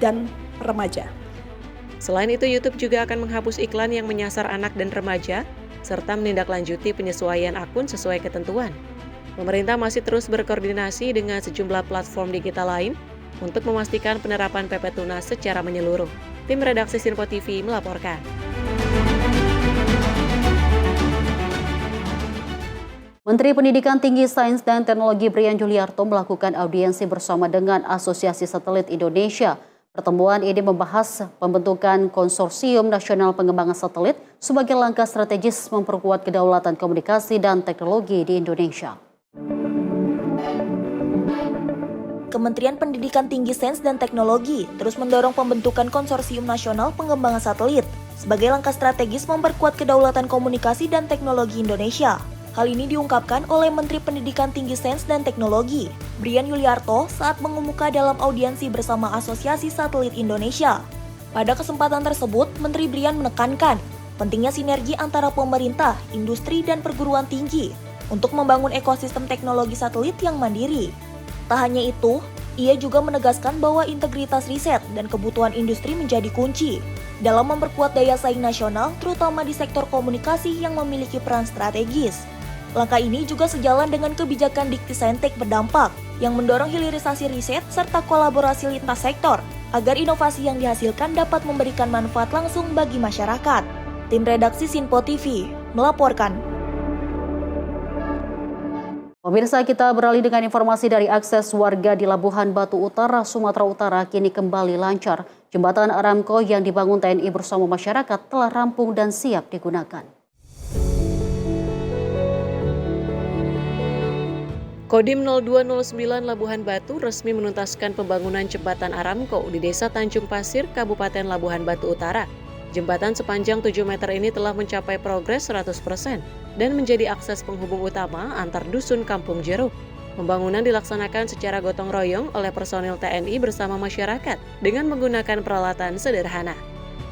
dan remaja. Selain itu, YouTube juga akan menghapus iklan yang menyasar anak dan remaja, serta menindaklanjuti penyesuaian akun sesuai ketentuan. Pemerintah masih terus berkoordinasi dengan sejumlah platform digital lain untuk memastikan penerapan PP Tunas secara menyeluruh. Tim redaksi Sinpo TV melaporkan. Menteri Pendidikan Tinggi, Sains dan Teknologi Brian Juliarto melakukan audiensi bersama dengan Asosiasi Satelit Indonesia. Pertemuan ini membahas pembentukan Konsorsium Nasional Pengembangan Satelit sebagai langkah strategis memperkuat kedaulatan komunikasi dan teknologi di Indonesia. Kementerian Pendidikan Tinggi Sains dan Teknologi terus mendorong pembentukan Konsorsium Nasional Pengembangan Satelit sebagai langkah strategis memperkuat kedaulatan komunikasi dan teknologi Indonesia. Hal ini diungkapkan oleh Menteri Pendidikan Tinggi Sains dan Teknologi, Brian Yuliarto, saat mengemuka dalam audiensi bersama Asosiasi Satelit Indonesia. Pada kesempatan tersebut, Menteri Brian menekankan pentingnya sinergi antara pemerintah, industri, dan perguruan tinggi untuk membangun ekosistem teknologi satelit yang mandiri. Tak hanya itu, ia juga menegaskan bahwa integritas riset dan kebutuhan industri menjadi kunci dalam memperkuat daya saing nasional, terutama di sektor komunikasi yang memiliki peran strategis. Langkah ini juga sejalan dengan kebijakan Dikti-Saintek berdampak yang mendorong hilirisasi riset serta kolaborasi lintas sektor agar inovasi yang dihasilkan dapat memberikan manfaat langsung bagi masyarakat. Tim redaksi Sinpo TV melaporkan. Pemirsa, kita beralih dengan informasi dari akses warga di Labuhan Batu Utara, Sumatera Utara kini kembali lancar. Jembatan Aramco yang dibangun TNI bersama masyarakat telah rampung dan siap digunakan. Kodim 0209 Labuhan Batu resmi menuntaskan pembangunan Jembatan Aramco di Desa Tanjung Pasir, Kabupaten Labuhan Batu Utara. Jembatan sepanjang 7 meter ini telah mencapai progres 100% dan menjadi akses penghubung utama antar dusun Kampung Jeruk. Pembangunan dilaksanakan secara gotong royong oleh personil TNI bersama masyarakat dengan menggunakan peralatan sederhana.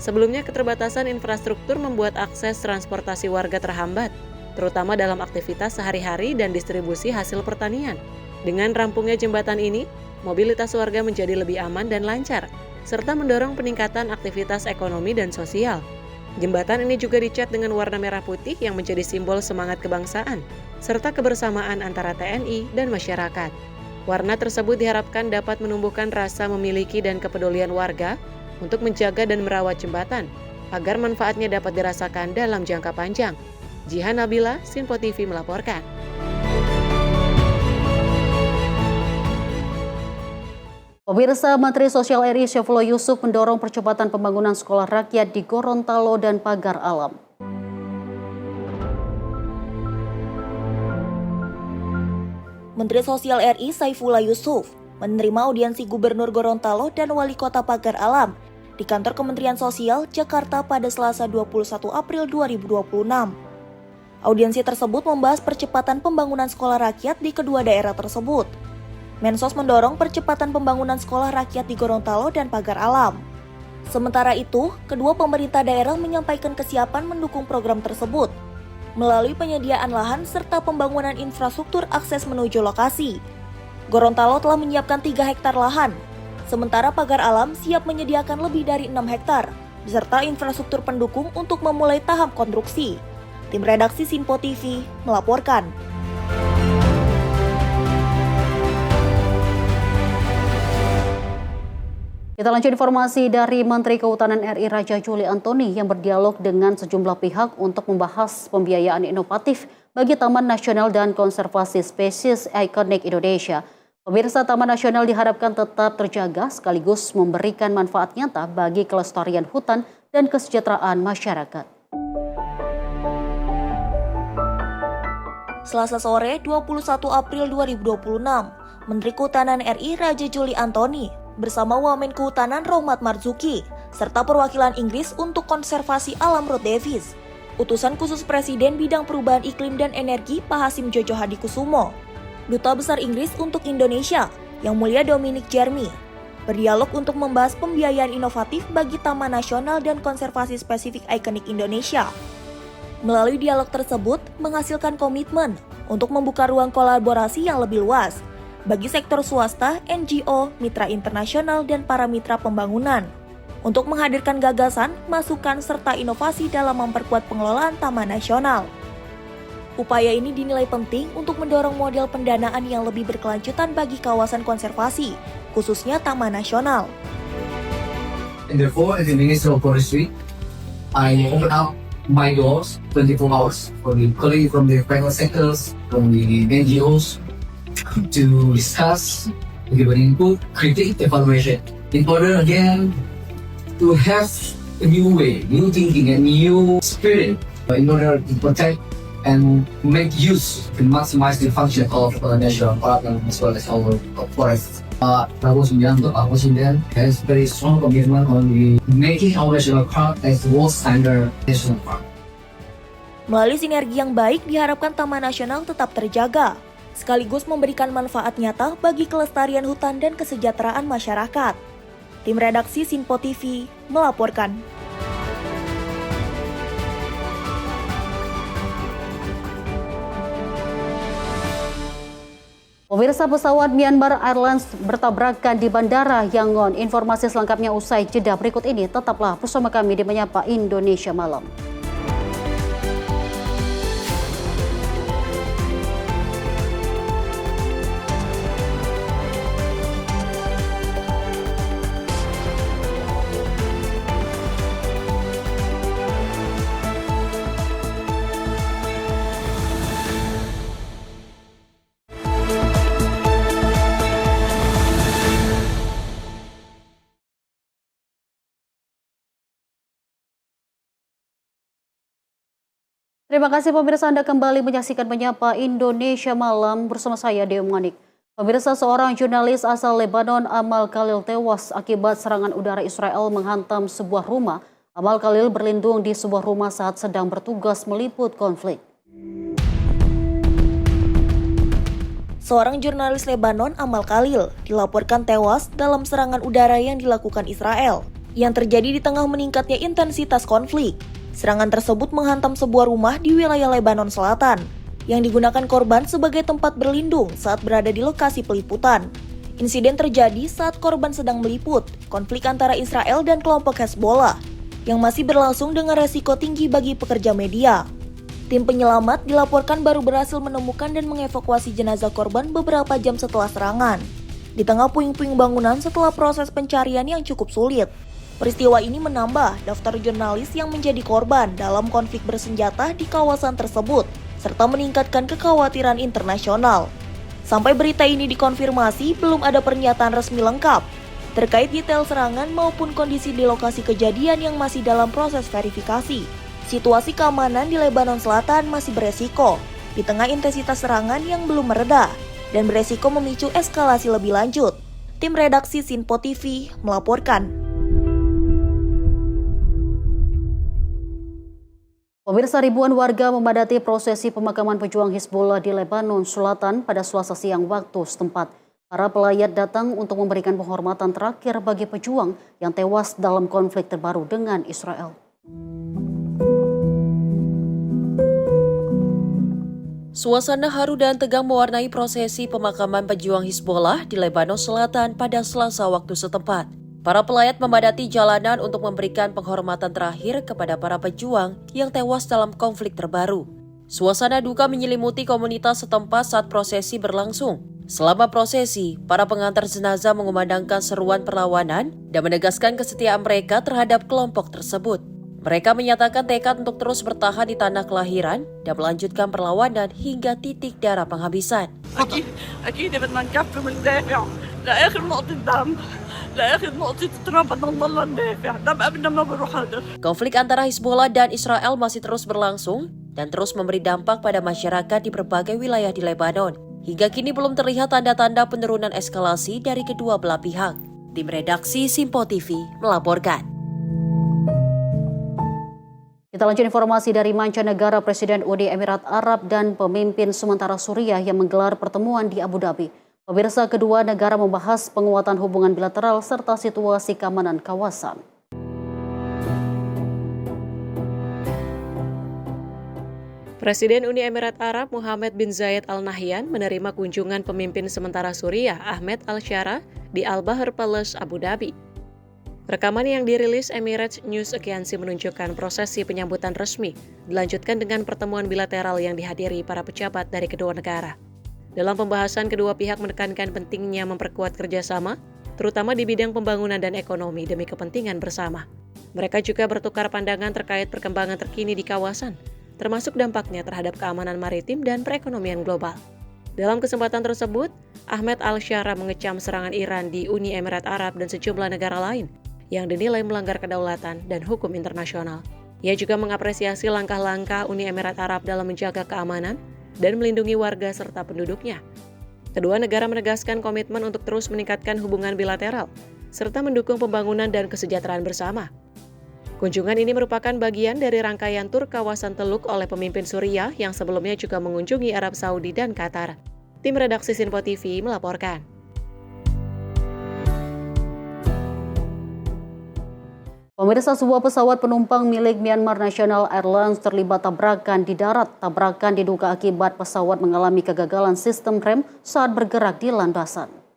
Sebelumnya, keterbatasan infrastruktur membuat akses transportasi warga terhambat, terutama dalam aktivitas sehari-hari dan distribusi hasil pertanian. Dengan rampungnya jembatan ini, mobilitas warga menjadi lebih aman dan lancar, serta mendorong peningkatan aktivitas ekonomi dan sosial. Jembatan ini juga dicat dengan warna merah putih yang menjadi simbol semangat kebangsaan, serta kebersamaan antara TNI dan masyarakat. Warna tersebut diharapkan dapat menumbuhkan rasa memiliki dan kepedulian warga untuk menjaga dan merawat jembatan, agar manfaatnya dapat dirasakan dalam jangka panjang. Jihan Nabila, Sinpo TV melaporkan. Pemirsa, Menteri Sosial RI Saifullah Yusuf mendorong percepatan pembangunan sekolah rakyat di Gorontalo dan Pagar Alam. Menteri Sosial RI Saifullah Yusuf menerima audiensi Gubernur Gorontalo dan Wali Kota Pagar Alam di Kantor Kementerian Sosial, Jakarta pada Selasa 21 April 2026. Audiensi tersebut membahas percepatan pembangunan sekolah rakyat di kedua daerah tersebut. Mensos mendorong percepatan pembangunan sekolah rakyat di Gorontalo dan Pagar Alam. Sementara itu, kedua pemerintah daerah menyampaikan kesiapan mendukung program tersebut melalui penyediaan lahan serta pembangunan infrastruktur akses menuju lokasi. Gorontalo telah menyiapkan 3 hektar lahan, sementara Pagar Alam siap menyediakan lebih dari 6 hektar, beserta infrastruktur pendukung untuk memulai tahap konstruksi. Tim redaksi Sinpo TV melaporkan. Kita lanjut informasi dari Menteri Kehutanan RI Raja Juli Antoni yang berdialog dengan sejumlah pihak untuk membahas pembiayaan inovatif bagi Taman Nasional dan Konservasi Spesies Ikonik Indonesia. Pemirsa, Taman Nasional diharapkan tetap terjaga sekaligus memberikan manfaat nyata bagi kelestarian hutan dan kesejahteraan masyarakat. Selasa sore 21 April 2026, Menteri Kehutanan RI Raja Juli Antoni bersama Wamen Kehutanan Rohmat Marzuki serta perwakilan Inggris untuk konservasi alam Ruth Davis, Utusan Khusus Presiden Bidang Perubahan Iklim dan Energi Pak Hasim Jojo Hadikusumo, Duta Besar Inggris untuk Indonesia Yang Mulia Dominic Jeremy, berdialog untuk membahas pembiayaan inovatif bagi Taman Nasional dan Konservasi Spesifik Ikonik Indonesia. Melalui dialog tersebut menghasilkan komitmen untuk membuka ruang kolaborasi yang lebih luas bagi sektor swasta, NGO, mitra internasional, dan para mitra pembangunan untuk menghadirkan gagasan, masukan, serta inovasi dalam memperkuat pengelolaan Taman Nasional. Upaya ini dinilai penting untuk mendorong model pendanaan yang lebih berkelanjutan bagi kawasan konservasi, khususnya Taman Nasional. And therefore, as the Minister of Forestry, I open up my doors 24 hours for the colleagues from the private sectors, from the NGOs, to discuss, give an input, critique, evaluation in order again to have a new way, new thinking, and new spirit in order to protect and make use and maximize the function of national park and as well as our forests. Prabowo Subianto, our president, has very strong commitment on making our national park as the world standard national park. Melalui sinergi yang baik, diharapkan Taman Nasional tetap terjaga, sekaligus memberikan manfaat nyata bagi kelestarian hutan dan kesejahteraan masyarakat. Tim redaksi Sinpo TV melaporkan. Pemirsa, pesawat Myanmar Airlines bertabrakan di Bandara Yangon. Informasi selengkapnya usai jeda berikut ini. Tetaplah bersama kami di Menyapa Indonesia Malam. Terima kasih pemirsa, Anda kembali menyaksikan Menyapa Indonesia Malam bersama saya Deo Manik. Pemirsa, seorang jurnalis asal Lebanon, Amal Khalil, tewas akibat serangan udara Israel menghantam sebuah rumah. Amal Khalil berlindung di sebuah rumah saat sedang bertugas meliput konflik. Seorang jurnalis Lebanon, Amal Khalil, dilaporkan tewas dalam serangan udara yang dilakukan Israel, yang terjadi di tengah meningkatnya intensitas konflik. Serangan tersebut menghantam sebuah rumah di wilayah Lebanon Selatan, yang digunakan korban sebagai tempat berlindung saat berada di lokasi peliputan. Insiden terjadi saat korban sedang meliput konflik antara Israel dan kelompok Hezbollah, yang masih berlangsung dengan resiko tinggi bagi pekerja media. Tim penyelamat dilaporkan baru berhasil menemukan dan mengevakuasi jenazah korban beberapa jam setelah serangan, di tengah puing-puing bangunan setelah proses pencarian yang cukup sulit. Peristiwa ini menambah daftar jurnalis yang menjadi korban dalam konflik bersenjata di kawasan tersebut, serta meningkatkan kekhawatiran internasional. Sampai berita ini dikonfirmasi, belum ada pernyataan resmi lengkap terkait detail serangan maupun kondisi di lokasi kejadian yang masih dalam proses verifikasi. Situasi keamanan di Lebanon Selatan masih beresiko di tengah intensitas serangan yang belum mereda dan beresiko memicu eskalasi lebih lanjut. Tim redaksi Sinpo TV melaporkan. Pemirsa, ribuan warga memadati prosesi pemakaman pejuang Hizbullah di Lebanon Selatan pada Selasa siang waktu setempat. Para pelayat datang untuk memberikan penghormatan terakhir bagi pejuang yang tewas dalam konflik terbaru dengan Israel. Suasana haru dan tegang mewarnai prosesi pemakaman pejuang Hizbullah di Lebanon Selatan pada Selasa waktu setempat. Para pelayat memadati jalanan untuk memberikan penghormatan terakhir kepada para pejuang yang tewas dalam konflik terbaru. Suasana duka menyelimuti komunitas setempat saat prosesi berlangsung. Selama prosesi, para pengantar jenazah mengumandangkan seruan perlawanan dan menegaskan kesetiaan mereka terhadap kelompok tersebut. Mereka menyatakan tekad untuk terus bertahan di tanah kelahiran dan melanjutkan perlawanan hingga titik darah penghabisan. Konflik antara Hizbullah dan Israel masih terus berlangsung dan terus memberi dampak pada masyarakat di berbagai wilayah di Lebanon. Hingga kini belum terlihat tanda-tanda penurunan eskalasi dari kedua belah pihak. Tim redaksi Sinpo TV melaporkan. Kita lanjut informasi dari mancanegara. Presiden Uni Emirat Arab dan pemimpin sementara Suriah yang menggelar pertemuan di Abu Dhabi. Pemirsa, kedua negara membahas penguatan hubungan bilateral serta situasi keamanan kawasan. Presiden Uni Emirat Arab Mohammed bin Zayed Al Nahyan menerima kunjungan pemimpin sementara Suriah Ahmed Al-Shara di Al-Bahr Palace, Abu Dhabi. Rekaman yang dirilis Emirates News Agency menunjukkan prosesi penyambutan resmi dilanjutkan dengan pertemuan bilateral yang dihadiri para pejabat dari kedua negara. Dalam pembahasan, kedua pihak menekankan pentingnya memperkuat kerjasama, terutama di bidang pembangunan dan ekonomi demi kepentingan bersama. Mereka juga bertukar pandangan terkait perkembangan terkini di kawasan, termasuk dampaknya terhadap keamanan maritim dan perekonomian global. Dalam kesempatan tersebut, Ahmed Al-Shara mengecam serangan Iran di Uni Emirat Arab dan sejumlah negara lain yang dinilai melanggar kedaulatan dan hukum internasional. Ia juga mengapresiasi langkah-langkah Uni Emirat Arab dalam menjaga keamanan dan melindungi warga serta penduduknya. Kedua negara menegaskan komitmen untuk terus meningkatkan hubungan bilateral, serta mendukung pembangunan dan kesejahteraan bersama. Kunjungan ini merupakan bagian dari rangkaian tur kawasan Teluk oleh pemimpin Suriah yang sebelumnya juga mengunjungi Arab Saudi dan Qatar. Tim redaksi Sinpo TV melaporkan. Pemirsa, sebuah pesawat penumpang milik Myanmar National Airlines terlibat tabrakan di darat. Tabrakan diduga akibat pesawat mengalami kegagalan sistem rem saat bergerak di landasan.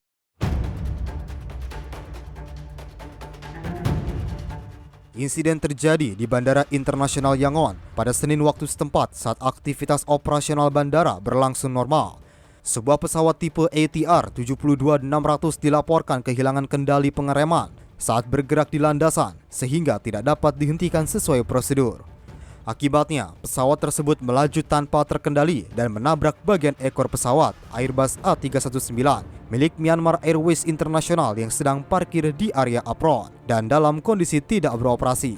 Insiden terjadi di Bandara Internasional Yangon pada Senin waktu setempat saat aktivitas operasional bandara berlangsung normal. Sebuah pesawat tipe ATR 72600 dilaporkan kehilangan kendali pengereman saat bergerak di landasan sehingga tidak dapat dihentikan sesuai prosedur. Akibatnya, pesawat tersebut melaju tanpa terkendali dan menabrak bagian ekor pesawat Airbus A319 milik Myanmar Airways International yang sedang parkir di area apron dan dalam kondisi tidak beroperasi.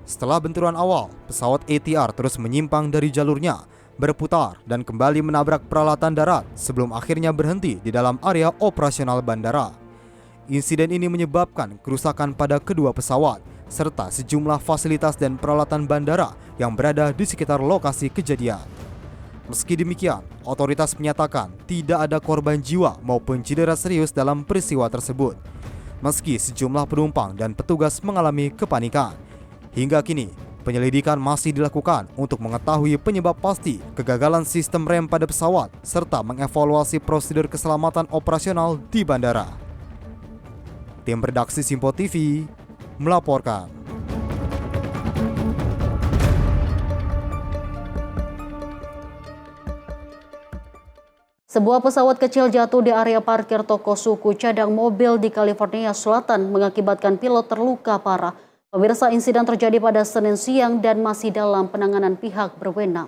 Setelah benturan awal, pesawat ATR terus menyimpang dari jalurnya, berputar dan kembali menabrak peralatan darat sebelum akhirnya berhenti di dalam area operasional bandara. Insiden ini menyebabkan kerusakan pada kedua pesawat serta sejumlah fasilitas dan peralatan bandara yang berada di sekitar lokasi kejadian. Meski demikian, otoritas menyatakan tidak ada korban jiwa maupun cedera serius dalam peristiwa tersebut. Meski sejumlah penumpang dan petugas mengalami kepanikan. Hingga kini, penyelidikan masih dilakukan untuk mengetahui penyebab pasti kegagalan sistem rem pada pesawat serta mengevaluasi prosedur keselamatan operasional di bandara. Tim redaksi Sinpo TV melaporkan. Sebuah pesawat kecil jatuh di area parkir toko suku cadang mobil di California Selatan mengakibatkan pilot terluka parah. Pemirsa, insiden terjadi pada Senin siang dan masih dalam penanganan pihak berwenang.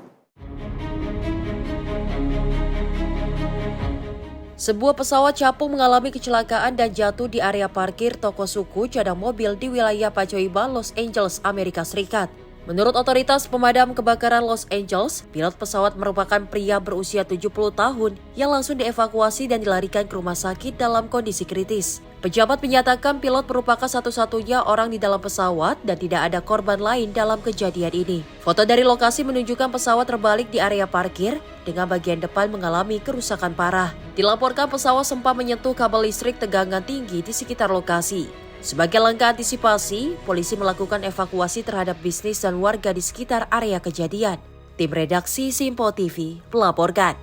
Sebuah pesawat capung mengalami kecelakaan dan jatuh di area parkir toko suku cadang mobil di wilayah Pacoima, Los Angeles, Amerika Serikat. Menurut otoritas pemadam kebakaran Los Angeles, pilot pesawat merupakan pria berusia 70 tahun yang langsung dievakuasi dan dilarikan ke rumah sakit dalam kondisi kritis. Pejabat menyatakan pilot merupakan satu-satunya orang di dalam pesawat dan tidak ada korban lain dalam kejadian ini. Foto dari lokasi menunjukkan pesawat terbalik di area parkir dengan bagian depan mengalami kerusakan parah. Dilaporkan pesawat sempat menyentuh kabel listrik tegangan tinggi di sekitar lokasi. Sebagai langkah antisipasi, polisi melakukan evakuasi terhadap bisnis dan warga di sekitar area kejadian. Tim redaksi Sinpo TV melaporkan.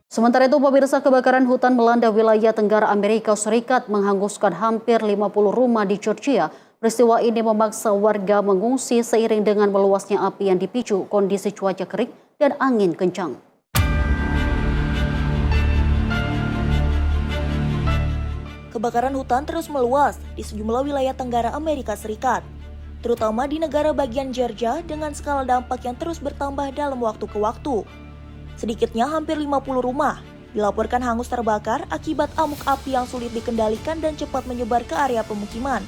Sementara itu, pemirsa, kebakaran hutan melanda wilayah Tenggara Amerika Serikat menghanguskan hampir 50 rumah di Georgia. Peristiwa ini memaksa warga mengungsi seiring dengan meluasnya api yang dipicu kondisi cuaca kering dan angin kencang. Kebakaran hutan terus meluas di sejumlah wilayah Tenggara Amerika Serikat, terutama di negara bagian Georgia dengan skala dampak yang terus bertambah dalam waktu ke waktu. Sedikitnya hampir 50 rumah dilaporkan hangus terbakar akibat amuk api yang sulit dikendalikan dan cepat menyebar ke area pemukiman.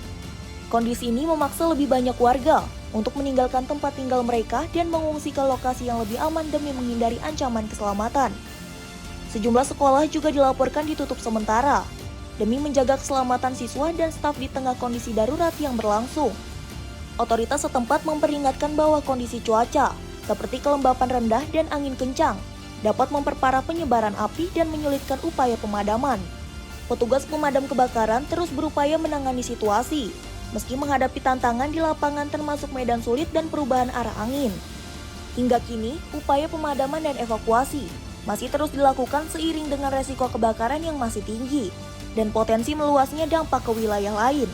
Kondisi ini memaksa lebih banyak warga untuk meninggalkan tempat tinggal mereka dan mengungsi ke lokasi yang lebih aman demi menghindari ancaman keselamatan. Sejumlah sekolah juga dilaporkan ditutup sementara demi menjaga keselamatan siswa dan staf di tengah kondisi darurat yang berlangsung. Otoritas setempat memperingatkan bahwa kondisi cuaca, seperti kelembapan rendah dan angin kencang, dapat memperparah penyebaran api dan menyulitkan upaya pemadaman. Petugas pemadam kebakaran terus berupaya menangani situasi, meski menghadapi tantangan di lapangan termasuk medan sulit dan perubahan arah angin. Hingga kini, upaya pemadaman dan evakuasi masih terus dilakukan seiring dengan resiko kebakaran yang masih tinggi dan potensi meluasnya dampak ke wilayah lain.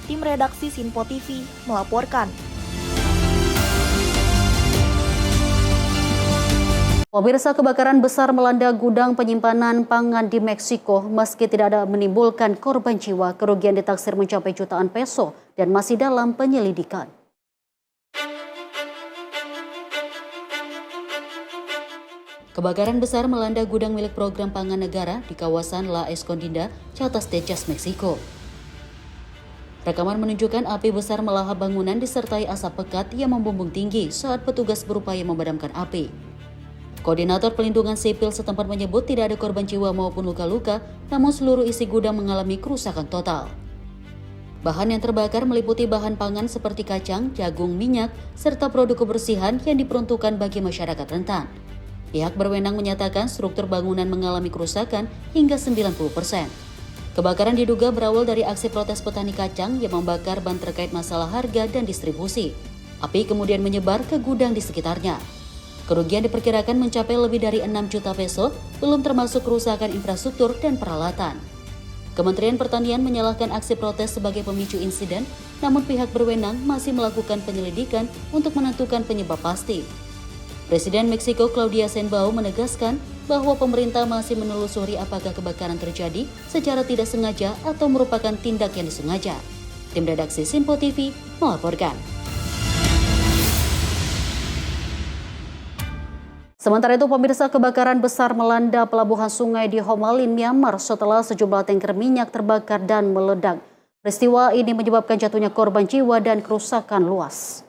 Tim redaksi Sinpo TV melaporkan. Pemirsa, kebakaran besar melanda gudang penyimpanan pangan di Meksiko. Meski tidak ada menimbulkan korban jiwa, kerugian ditaksir mencapai jutaan peso dan masih dalam penyelidikan. Kebakaran besar melanda gudang milik program pangan negara di kawasan La Escondida, Chiapas de Jas, Meksiko. Rekaman menunjukkan api besar melahap bangunan disertai asap pekat yang membumbung tinggi saat petugas berupaya memadamkan api. Koordinator Pelindungan Sipil setempat menyebut tidak ada korban jiwa maupun luka-luka, namun seluruh isi gudang mengalami kerusakan total. Bahan yang terbakar meliputi bahan pangan seperti kacang, jagung, minyak, serta produk kebersihan yang diperuntukkan bagi masyarakat rentan. Pihak berwenang menyatakan struktur bangunan mengalami kerusakan hingga 90%. Kebakaran diduga berawal dari aksi protes petani kacang yang membakar ban terkait masalah harga dan distribusi. Api kemudian menyebar ke gudang di sekitarnya. Kerugian diperkirakan mencapai lebih dari 6 juta peso, belum termasuk kerusakan infrastruktur dan peralatan. Kementerian Pertanian menyalahkan aksi protes sebagai pemicu insiden, namun pihak berwenang masih melakukan penyelidikan untuk menentukan penyebab pasti. Presiden Meksiko Claudia Sheinbaum menegaskan bahwa pemerintah masih menelusuri apakah kebakaran terjadi secara tidak sengaja atau merupakan tindak yang disengaja. Tim redaksi Sinpo TV melaporkan. Sementara itu, pemirsa, kebakaran besar melanda pelabuhan sungai di Ho Malin, Myanmar setelah sejumlah tanker minyak terbakar dan meledak. Peristiwa ini menyebabkan jatuhnya korban jiwa dan kerusakan luas.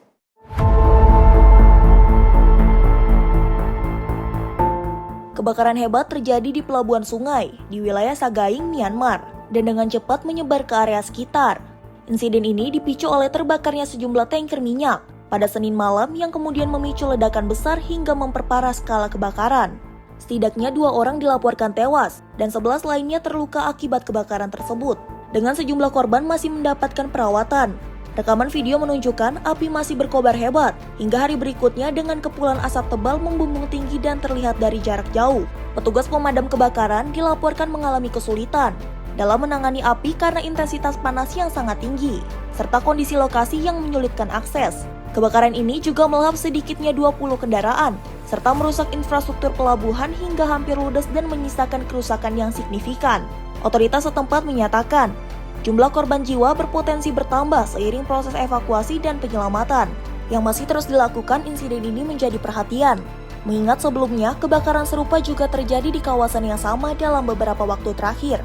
Kebakaran hebat terjadi di pelabuhan sungai di wilayah Sagaing, Myanmar, dan dengan cepat menyebar ke area sekitar. Insiden ini dipicu oleh terbakarnya sejumlah tanker minyak pada Senin malam yang kemudian memicu ledakan besar hingga memperparah skala kebakaran. Setidaknya 2 orang dilaporkan tewas dan 11 lainnya terluka akibat kebakaran tersebut, dengan sejumlah korban masih mendapatkan perawatan. Rekaman video menunjukkan api masih berkobar hebat hingga hari berikutnya dengan kepulan asap tebal membumbung tinggi dan terlihat dari jarak jauh. Petugas pemadam kebakaran dilaporkan mengalami kesulitan dalam menangani api karena intensitas panas yang sangat tinggi, serta kondisi lokasi yang menyulitkan akses. Kebakaran ini juga melahap sedikitnya 20 kendaraan, serta merusak infrastruktur pelabuhan hingga hampir ludes dan menyisakan kerusakan yang signifikan. Otoritas setempat menyatakan, jumlah korban jiwa berpotensi bertambah seiring proses evakuasi dan penyelamatan. Yang masih terus dilakukan, insiden ini menjadi perhatian, mengingat sebelumnya kebakaran serupa juga terjadi di kawasan yang sama dalam beberapa waktu terakhir.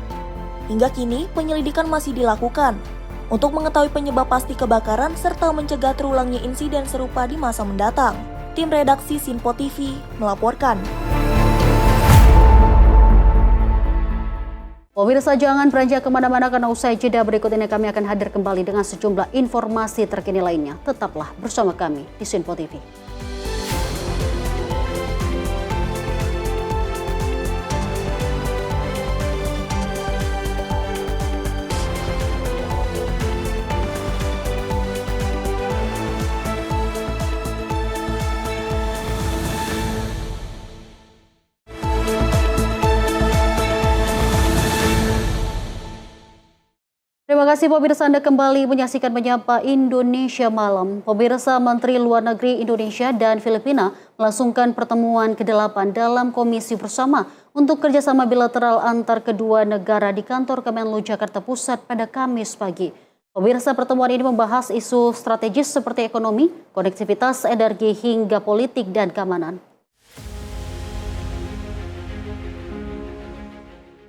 Hingga kini, penyelidikan masih dilakukan untuk mengetahui penyebab pasti kebakaran serta mencegah terulangnya insiden serupa di masa mendatang. Tim redaksi Sinpo TV melaporkan. Pemirsa, jangan beranjak kemana-mana karena usai jeda berikut ini kami akan hadir kembali dengan sejumlah informasi terkini lainnya. Tetaplah bersama kami di Sinpo TV. Terima kasih pemirsa, Anda kembali menyaksikan Menyapa Indonesia Malam. Pemirsa, Menteri Luar Negeri Indonesia dan Filipina melangsungkan pertemuan ke-8 dalam komisi bersama untuk kerjasama bilateral antar kedua negara di kantor Kemenlu Jakarta Pusat pada Kamis pagi. Pemirsa, pertemuan ini membahas isu strategis seperti ekonomi, konektivitas, energi, hingga politik dan keamanan.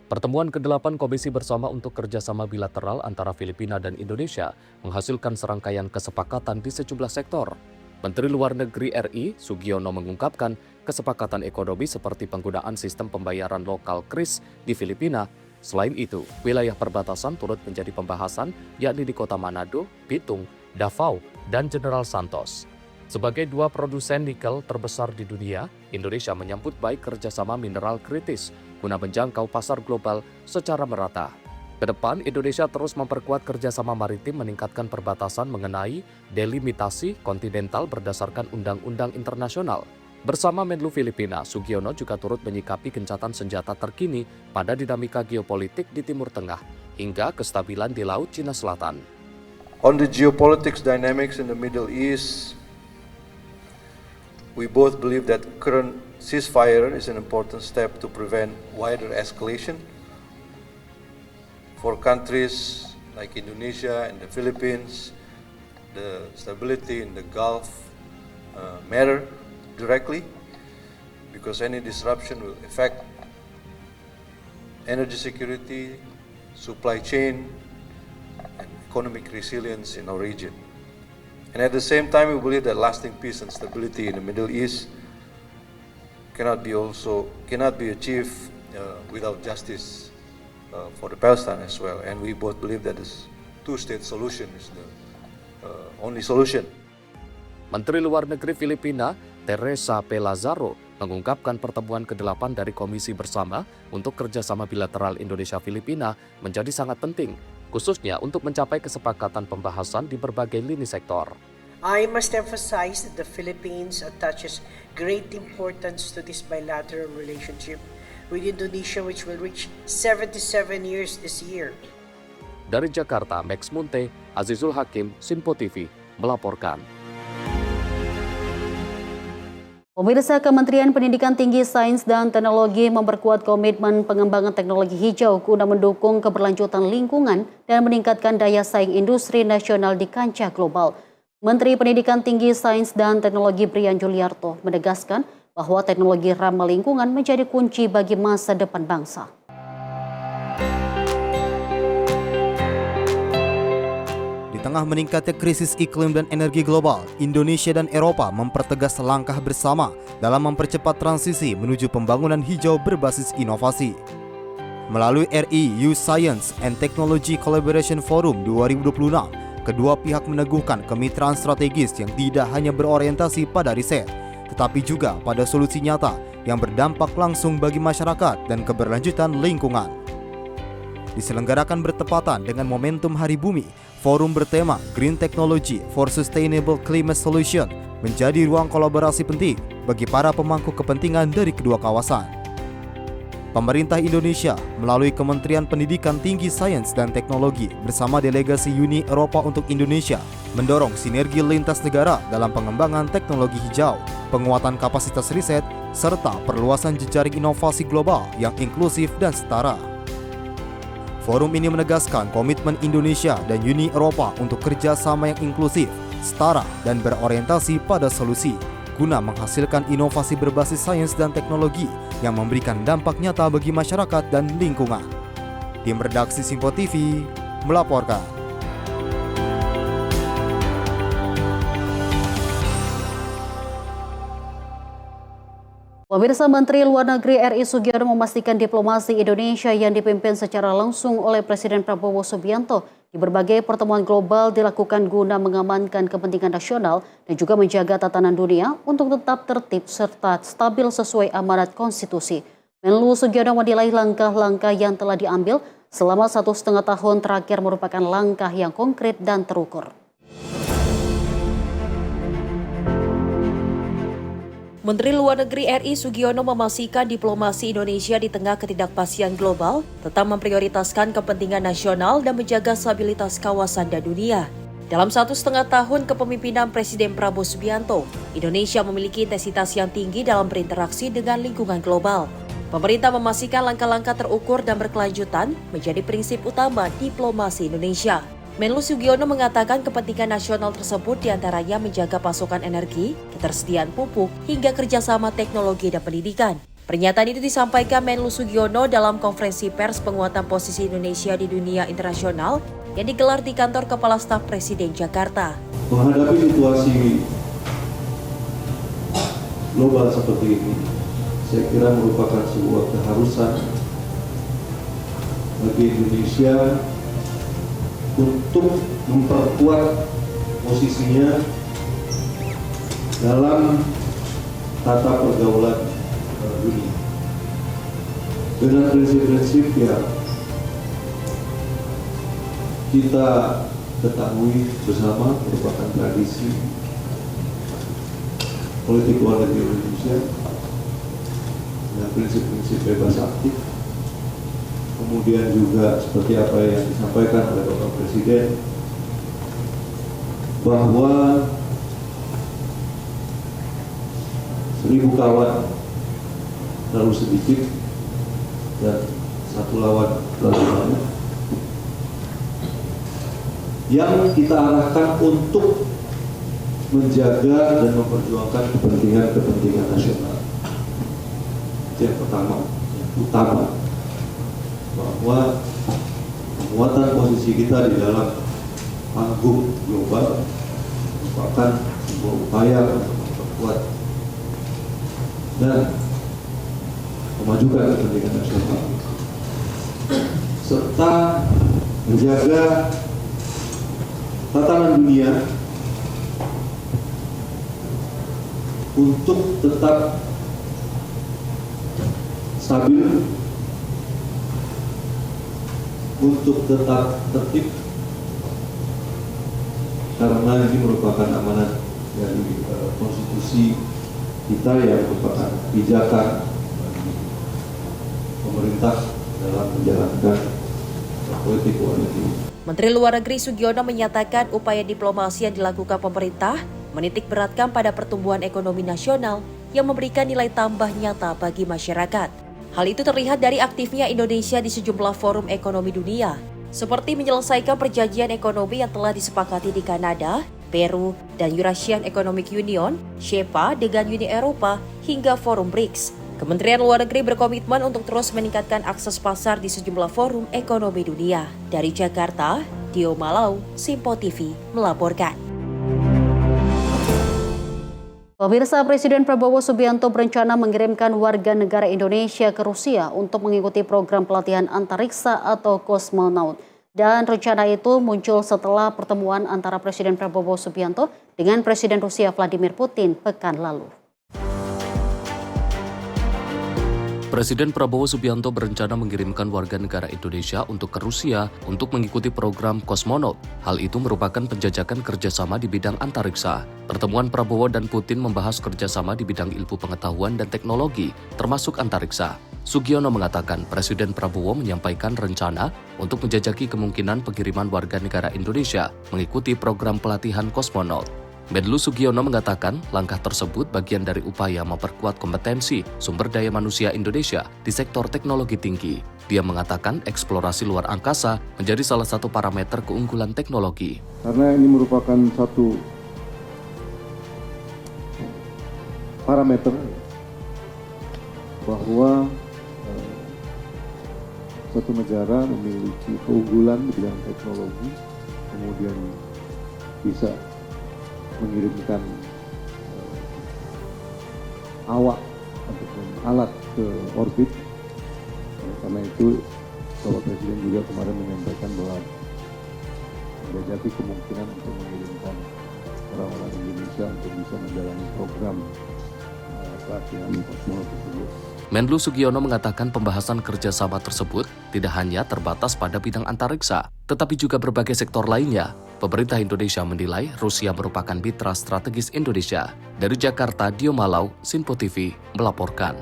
Pertemuan ke-8 Komisi Bersama untuk Kerjasama Bilateral antara Filipina dan Indonesia menghasilkan serangkaian kesepakatan di sejumlah sektor. Menteri Luar Negeri RI, Sugiono, mengungkapkan kesepakatan ekonomi seperti penggunaan sistem pembayaran lokal KRIS di Filipina. Selain itu, wilayah perbatasan turut menjadi pembahasan, yakni di Kota Manado, Bitung, Davao, dan General Santos. Sebagai 2 produsen nikel terbesar di dunia, Indonesia menyambut baik kerjasama mineral kritis guna menjangkau pasar global secara merata. Kedepan, Indonesia terus memperkuat kerjasama maritim meningkatkan perbatasan mengenai delimitasi kontinental berdasarkan undang-undang internasional. Bersama Menlu Filipina, Sugiono juga turut menyikapi gencatan senjata terkini pada dinamika geopolitik di Timur Tengah hingga kestabilan di Laut Cina Selatan. On the geopolitics dynamics in the Middle East, we both believe that current ceasefire is an important step to prevent wider escalation. For countries like Indonesia and the Philippines, the stability in the Gulf matter directly because any disruption will affect energy security, supply chain, and economic resilience in our region. And at the same time, we believe that lasting peace and stability in the Middle East cannot be achieved without justice for the Palestine as well. And we both believe that this two-state solution is the only solution. Menteri Luar Negeri Filipina, Teresa P. Lazaro, mengungkapkan pertemuan ke-8 dari Komisi Bersama untuk kerjasama bilateral Indonesia-Filipina menjadi sangat penting, khususnya untuk mencapai kesepakatan pembahasan di berbagai lini sektor. I must emphasize that the Philippines attaches great importance to this bilateral relationship with Indonesia, which will reach 77 years this year. Dari Jakarta, Max Munte, Azizul Hakim, Simpo TV, melaporkan. Pemirsa, Kementerian Pendidikan Tinggi, Sains dan Teknologi memperkuat komitmen pengembangan teknologi hijau guna mendukung keberlanjutan lingkungan dan meningkatkan daya saing industri nasional di kancah global. Menteri Pendidikan Tinggi, Sains dan Teknologi Brian Juliarto menegaskan bahwa teknologi ramah lingkungan menjadi kunci bagi masa depan bangsa. Di tengah meningkatnya krisis iklim dan energi global, Indonesia dan Eropa mempertegas langkah bersama dalam mempercepat transisi menuju pembangunan hijau berbasis inovasi. Melalui RI Youth Science and Technology Collaboration Forum 2026, kedua pihak meneguhkan kemitraan strategis yang tidak hanya berorientasi pada riset, tetapi juga pada solusi nyata yang berdampak langsung bagi masyarakat dan keberlanjutan lingkungan. Diselenggarakan bertepatan dengan momentum Hari Bumi, forum bertema Green Technology for Sustainable Climate Solution menjadi ruang kolaborasi penting bagi para pemangku kepentingan dari kedua kawasan. Pemerintah Indonesia melalui Kementerian Pendidikan Tinggi, Sains dan Teknologi bersama delegasi Uni Eropa untuk Indonesia mendorong sinergi lintas negara dalam pengembangan teknologi hijau, penguatan kapasitas riset, serta perluasan jejaring inovasi global yang inklusif dan setara. Forum ini menegaskan komitmen Indonesia dan Uni Eropa untuk kerjasama yang inklusif, setara, dan berorientasi pada solusi, guna menghasilkan inovasi berbasis sains dan teknologi yang memberikan dampak nyata bagi masyarakat dan lingkungan. Tim redaksi Simpo TV melaporkan. Pemirsa, Menteri Luar Negeri RI Sugiono memastikan diplomasi Indonesia yang dipimpin secara langsung oleh Presiden Prabowo Subianto di berbagai pertemuan global dilakukan guna mengamankan kepentingan nasional dan juga menjaga tatanan dunia untuk tetap tertib serta stabil sesuai amanat konstitusi. Menlu Sugiono menilai langkah-langkah yang telah diambil selama 1,5 tahun terakhir merupakan langkah yang konkret dan terukur. Menteri Luar Negeri RI Sugiono memastikan diplomasi Indonesia di tengah ketidakpastian global tetap memprioritaskan kepentingan nasional dan menjaga stabilitas kawasan dan dunia. Dalam 1,5 tahun kepemimpinan Presiden Prabowo Subianto, Indonesia memiliki intensitas yang tinggi dalam berinteraksi dengan lingkungan global. Pemerintah memastikan langkah-langkah terukur dan berkelanjutan menjadi prinsip utama diplomasi Indonesia. Menlu Sugiono mengatakan kepentingan nasional tersebut diantaranya menjaga pasokan energi, ketersediaan pupuk, hingga kerjasama teknologi dan pendidikan. Pernyataan itu disampaikan Menlu Sugiono dalam konferensi pers penguatan posisi Indonesia di dunia internasional yang digelar di kantor Kepala Staf Presiden Jakarta. Menghadapi situasi global seperti ini, saya kira merupakan sebuah keharusan bagi Indonesia untuk memperkuat posisinya dalam tata pergaulan dunia dengan prinsip-prinsip yang kita ketahui bersama merupakan tradisi politik luar negeri Indonesia dengan prinsip-prinsip bebas aktif. Kemudian juga seperti apa yang disampaikan oleh Bapak Presiden bahwa 1000 kawan terlalu sedikit dan 1 lawan terlalu banyak, yang kita arahkan untuk menjaga dan memperjuangkan kepentingan nasional. yang pertama, yang utama, bahwa penguatan posisi kita di dalam panggung global merupakan sebuah upaya untuk memperkuat dan memajukan kepentingan nasional serta menjaga tatanan dunia untuk tetap stabil, untuk tetap tertib, karena ini merupakan amanat dari konstitusi kita yang merupakan pijakan pemerintah dalam menjalankan politik luar negeri. Menteri Luar Negeri Sugiono menyatakan upaya diplomasi yang dilakukan pemerintah menitik beratkan pada pertumbuhan ekonomi nasional yang memberikan nilai tambah nyata bagi masyarakat. Hal itu terlihat dari aktifnya Indonesia di sejumlah forum ekonomi dunia, seperti menyelesaikan perjanjian ekonomi yang telah disepakati di Kanada, Peru, dan Eurasian Economic Union, SEPA dengan Uni Eropa, hingga forum BRICS. Kementerian Luar Negeri berkomitmen untuk terus meningkatkan akses pasar di sejumlah forum ekonomi dunia. Dari Jakarta, Dio Malau, Simpo TV melaporkan. Pemirsa, Presiden Prabowo Subianto berencana mengirimkan warga negara Indonesia ke Rusia untuk mengikuti program pelatihan antariksa atau kosmonaut. Dan rencana itu muncul setelah pertemuan antara Presiden Prabowo Subianto dengan Presiden Rusia Vladimir Putin pekan lalu. Presiden Prabowo Subianto berencana mengirimkan warga negara Indonesia untuk ke Rusia untuk mengikuti program kosmonaut. Hal itu merupakan penjajakan kerjasama di bidang antariksa. Pertemuan Prabowo dan Putin membahas kerjasama di bidang ilmu pengetahuan dan teknologi, termasuk antariksa. Sugiono mengatakan Presiden Prabowo menyampaikan rencana untuk menjajaki kemungkinan pengiriman warga negara Indonesia mengikuti program pelatihan kosmonaut. Menlu Sugiono mengatakan langkah tersebut bagian dari upaya memperkuat kompetensi sumber daya manusia Indonesia di sektor teknologi tinggi. Dia mengatakan eksplorasi luar angkasa menjadi salah satu parameter keunggulan teknologi. Karena ini merupakan satu parameter bahwa satu negara memiliki keunggulan di bidang teknologi, kemudian bisa mengirimkan awak ataupun alat ke orbit. Karena itu Bapak Presiden juga kemarin menyampaikan bahwa menjajaki kemungkinan untuk mengirimkan orang-orang Indonesia untuk bisa menjalani program pelatihan kosmonaut tersebut. Menlu Sugiono mengatakan pembahasan kerjasama tersebut tidak hanya terbatas pada bidang antariksa, tetapi juga berbagai sektor lainnya. Pemerintah Indonesia menilai Rusia merupakan mitra strategis Indonesia. Dari Jakarta, Dio Malau, Simpo TV melaporkan.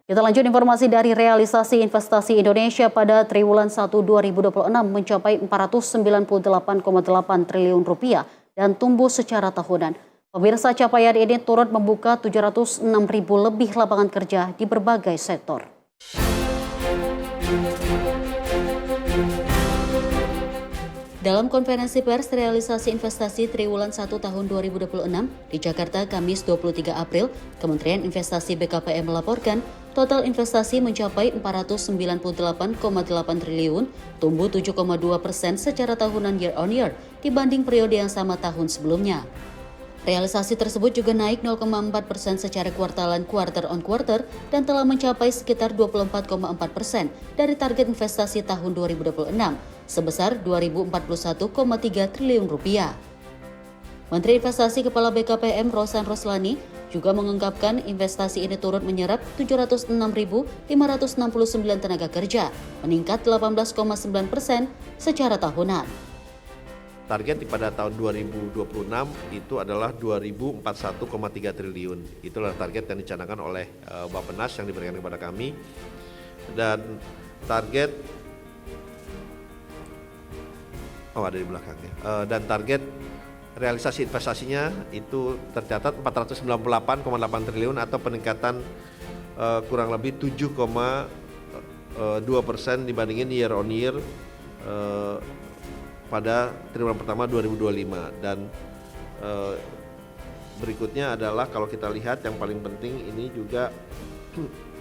Kita lanjut informasi dari realisasi investasi Indonesia pada triwulan 1 2026 mencapai 498,8 triliun rupiah dan tumbuh secara tahunan. Pemirsa, capaian ini turut membuka 706.000 lebih lapangan kerja di berbagai sektor. Dalam konferensi pers realisasi investasi triwulan 1 tahun 2026 di Jakarta Kamis 23 April, Kementerian Investasi BKPM melaporkan total investasi mencapai 498,8 triliun, tumbuh 7,2% secara tahunan year on year dibanding periode yang sama tahun sebelumnya. Realisasi tersebut juga naik 0,4% secara kuartalan quarter on quarter dan telah mencapai sekitar 24,4% dari target investasi tahun 2026 sebesar 2.041,3 triliun rupiah. Menteri Investasi Kepala BKPM Rosan Roslani juga mengungkapkan investasi ini turut menyerap 706.569 tenaga kerja, meningkat 18,9% secara tahunan. Target pada tahun 2026 itu adalah 2041,3 triliun. Itulah target yang dicanangkan oleh Bappenas yang diberikan kepada kami. Dan target ada di belakangnya. Dan target realisasi investasinya itu tercatat 498,8 triliun atau peningkatan kurang lebih 7,2% dibandingin year on year pada triwulan pertama 2025 dan berikutnya adalah kalau kita lihat yang paling penting ini juga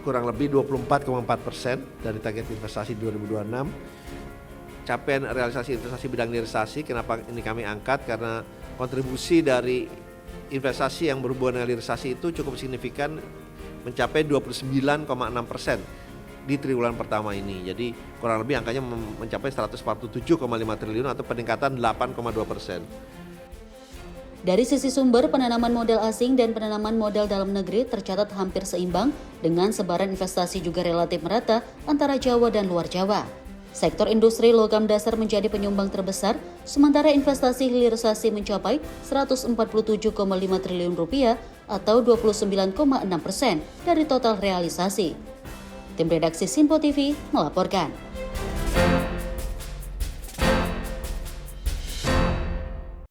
kurang lebih 24,4% dari target investasi 2026. Capaian realisasi investasi bidang hilirisasi, kenapa ini kami angkat? Karena kontribusi dari investasi yang berhubungan dengan hilirisasi itu cukup signifikan, mencapai 29,6% di triwulan pertama ini. Jadi kurang lebih angkanya mencapai 147,5 triliun atau peningkatan 8,2%. Dari sisi sumber, penanaman modal asing dan penanaman modal dalam negeri tercatat hampir seimbang dengan sebaran investasi juga relatif merata antara Jawa dan luar Jawa. Sektor industri logam dasar menjadi penyumbang terbesar, sementara investasi hilirisasi mencapai 147,5 triliun rupiah atau 29,6% dari total realisasi. Tim redaksi Sinpo TV melaporkan.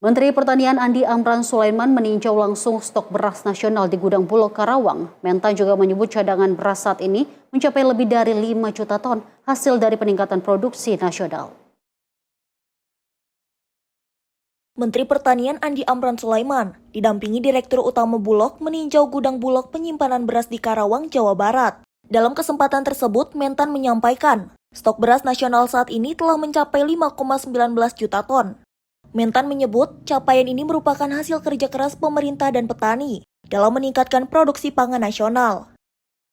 Menteri Pertanian Andi Amran Sulaiman meninjau langsung stok beras nasional di gudang Bulog Karawang. Mentan juga menyebut cadangan beras saat ini mencapai lebih dari 5 juta ton hasil dari peningkatan produksi nasional. Menteri Pertanian Andi Amran Sulaiman didampingi Direktur Utama Bulog meninjau gudang Bulog penyimpanan beras di Karawang, Jawa Barat. Dalam kesempatan tersebut, Mentan menyampaikan, stok beras nasional saat ini telah mencapai 5,19 juta ton. Mentan menyebut capaian ini merupakan hasil kerja keras pemerintah dan petani dalam meningkatkan produksi pangan nasional.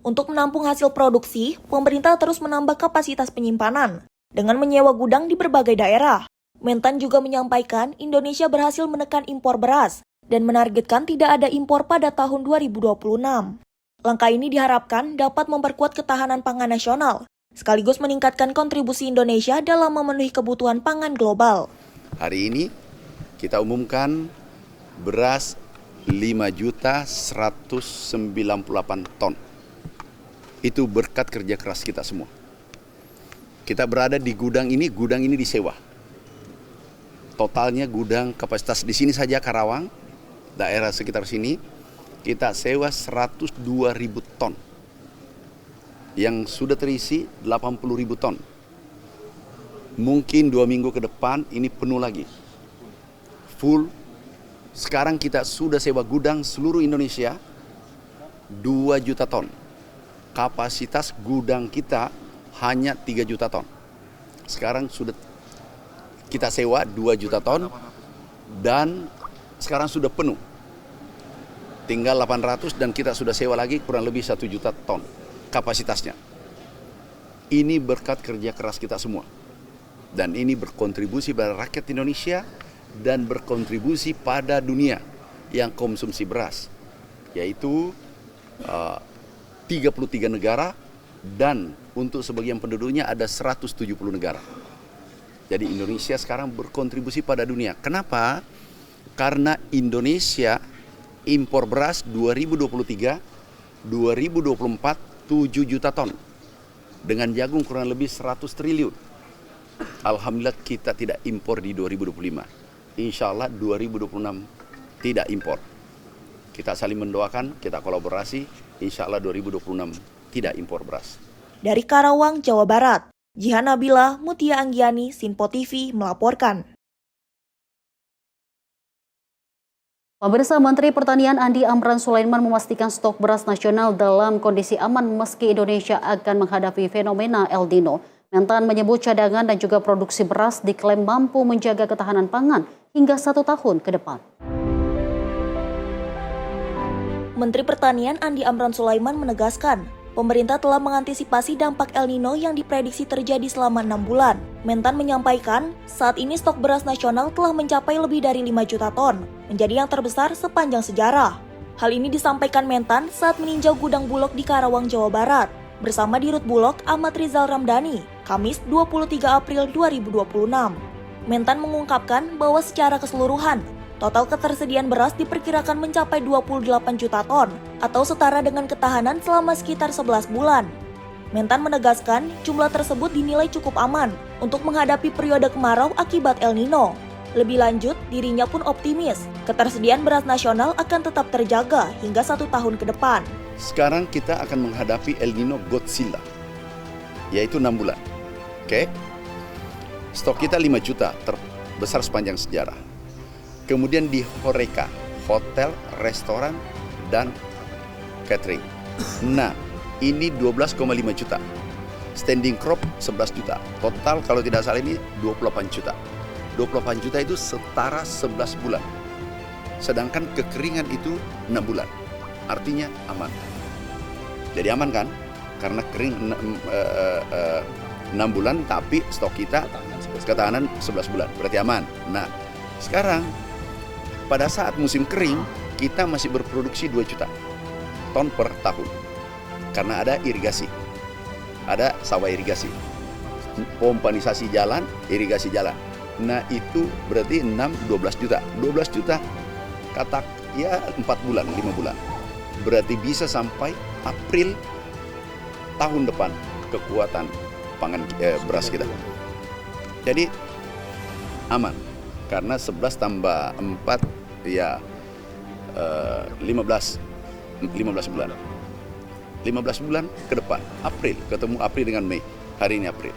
Untuk menampung hasil produksi, pemerintah terus menambah kapasitas penyimpanan dengan menyewa gudang di berbagai daerah. Mentan juga menyampaikan Indonesia berhasil menekan impor beras dan menargetkan tidak ada impor pada tahun 2026. Langkah ini diharapkan dapat memperkuat ketahanan pangan nasional, sekaligus meningkatkan kontribusi Indonesia dalam memenuhi kebutuhan pangan global. Hari ini kita umumkan beras 5.198 ton. Itu berkat kerja keras kita semua. Kita berada di gudang ini disewa. Totalnya gudang kapasitas di sini saja Karawang, daerah sekitar sini, kita sewa 102.000 ton. Yang sudah terisi 80.000 ton. Mungkin 2 minggu ke depan ini penuh lagi. Full. Sekarang kita sudah sewa gudang seluruh Indonesia 2 juta ton. Kapasitas gudang kita hanya 3 juta ton. Sekarang sudah kita sewa 2 juta ton dan sekarang sudah penuh. Tinggal 800 dan kita sudah sewa lagi kurang lebih 1 juta ton kapasitasnya. Ini berkat kerja keras kita semua. Dan ini berkontribusi pada rakyat Indonesia dan berkontribusi pada dunia yang konsumsi beras, yaitu 33 negara dan untuk sebagian penduduknya ada 170 negara. Jadi Indonesia sekarang berkontribusi pada dunia. Kenapa? Karena Indonesia impor beras 2023, 2024 7 juta ton. Dengan jagung kurang lebih 100 triliun. Alhamdulillah kita tidak impor di 2025. Insya Allah 2026 tidak impor. Kita saling mendoakan, kita kolaborasi. Insya Allah 2026 tidak impor beras. Dari Karawang, Jawa Barat, Jihan Nabila, Mutia Anggiani, Sinpo TV melaporkan. Pemirsa, Menteri Pertanian Andi Amran Sulaiman memastikan stok beras nasional dalam kondisi aman meski Indonesia akan menghadapi fenomena El Nino. Mentan menyebut cadangan dan juga produksi beras diklaim mampu menjaga ketahanan pangan hingga 1 tahun ke depan. Menteri Pertanian Andi Amran Sulaiman menegaskan, pemerintah telah mengantisipasi dampak El Nino yang diprediksi terjadi selama 6 bulan. Mentan menyampaikan, saat ini stok beras nasional telah mencapai lebih dari 5 juta ton, menjadi yang terbesar sepanjang sejarah. Hal ini disampaikan Mentan saat meninjau gudang Bulog di Karawang, Jawa Barat, bersama Dirut Bulog Ahmad Rizal Ramdhani, Kamis 23 April 2026. Mentan mengungkapkan bahwa secara keseluruhan, total ketersediaan beras diperkirakan mencapai 28 juta ton atau setara dengan ketahanan selama sekitar 11 bulan. Mentan menegaskan jumlah tersebut dinilai cukup aman untuk menghadapi periode kemarau akibat El Nino. Lebih lanjut, dirinya pun optimis ketersediaan beras nasional akan tetap terjaga hingga 1 tahun ke depan. Sekarang kita akan menghadapi El Nino Godzilla, yaitu 6 bulan. Oke? Stok kita 5 juta, terbesar sepanjang sejarah. Kemudian di Horeca. hotel, restoran, dan catering. Nah, ini 12,5 juta. Standing crop 11 juta. Total kalau tidak salah ini 28 juta. 28 juta itu setara 11 bulan. Sedangkan kekeringan itu 6 bulan. Artinya aman. Jadi aman kan? Karena kering 6 bulan tapi stok kita ketahanan 11 bulan. Berarti aman. Nah, sekarang pada saat musim kering kita masih berproduksi 2 juta ton per tahun. Karena ada irigasi. Ada sawah irigasi. Pompanisasi jalan, irigasi jalan. Nah, itu berarti 12 juta. 12 juta kata ya 4 bulan, 5 bulan. Berarti bisa sampai April tahun depan kekuatan pangan beras kita. Jadi aman karena 11 tambah 4 ya 15 bulan. 15 bulan ke depan, April, ketemu April dengan Mei. Hari ini April,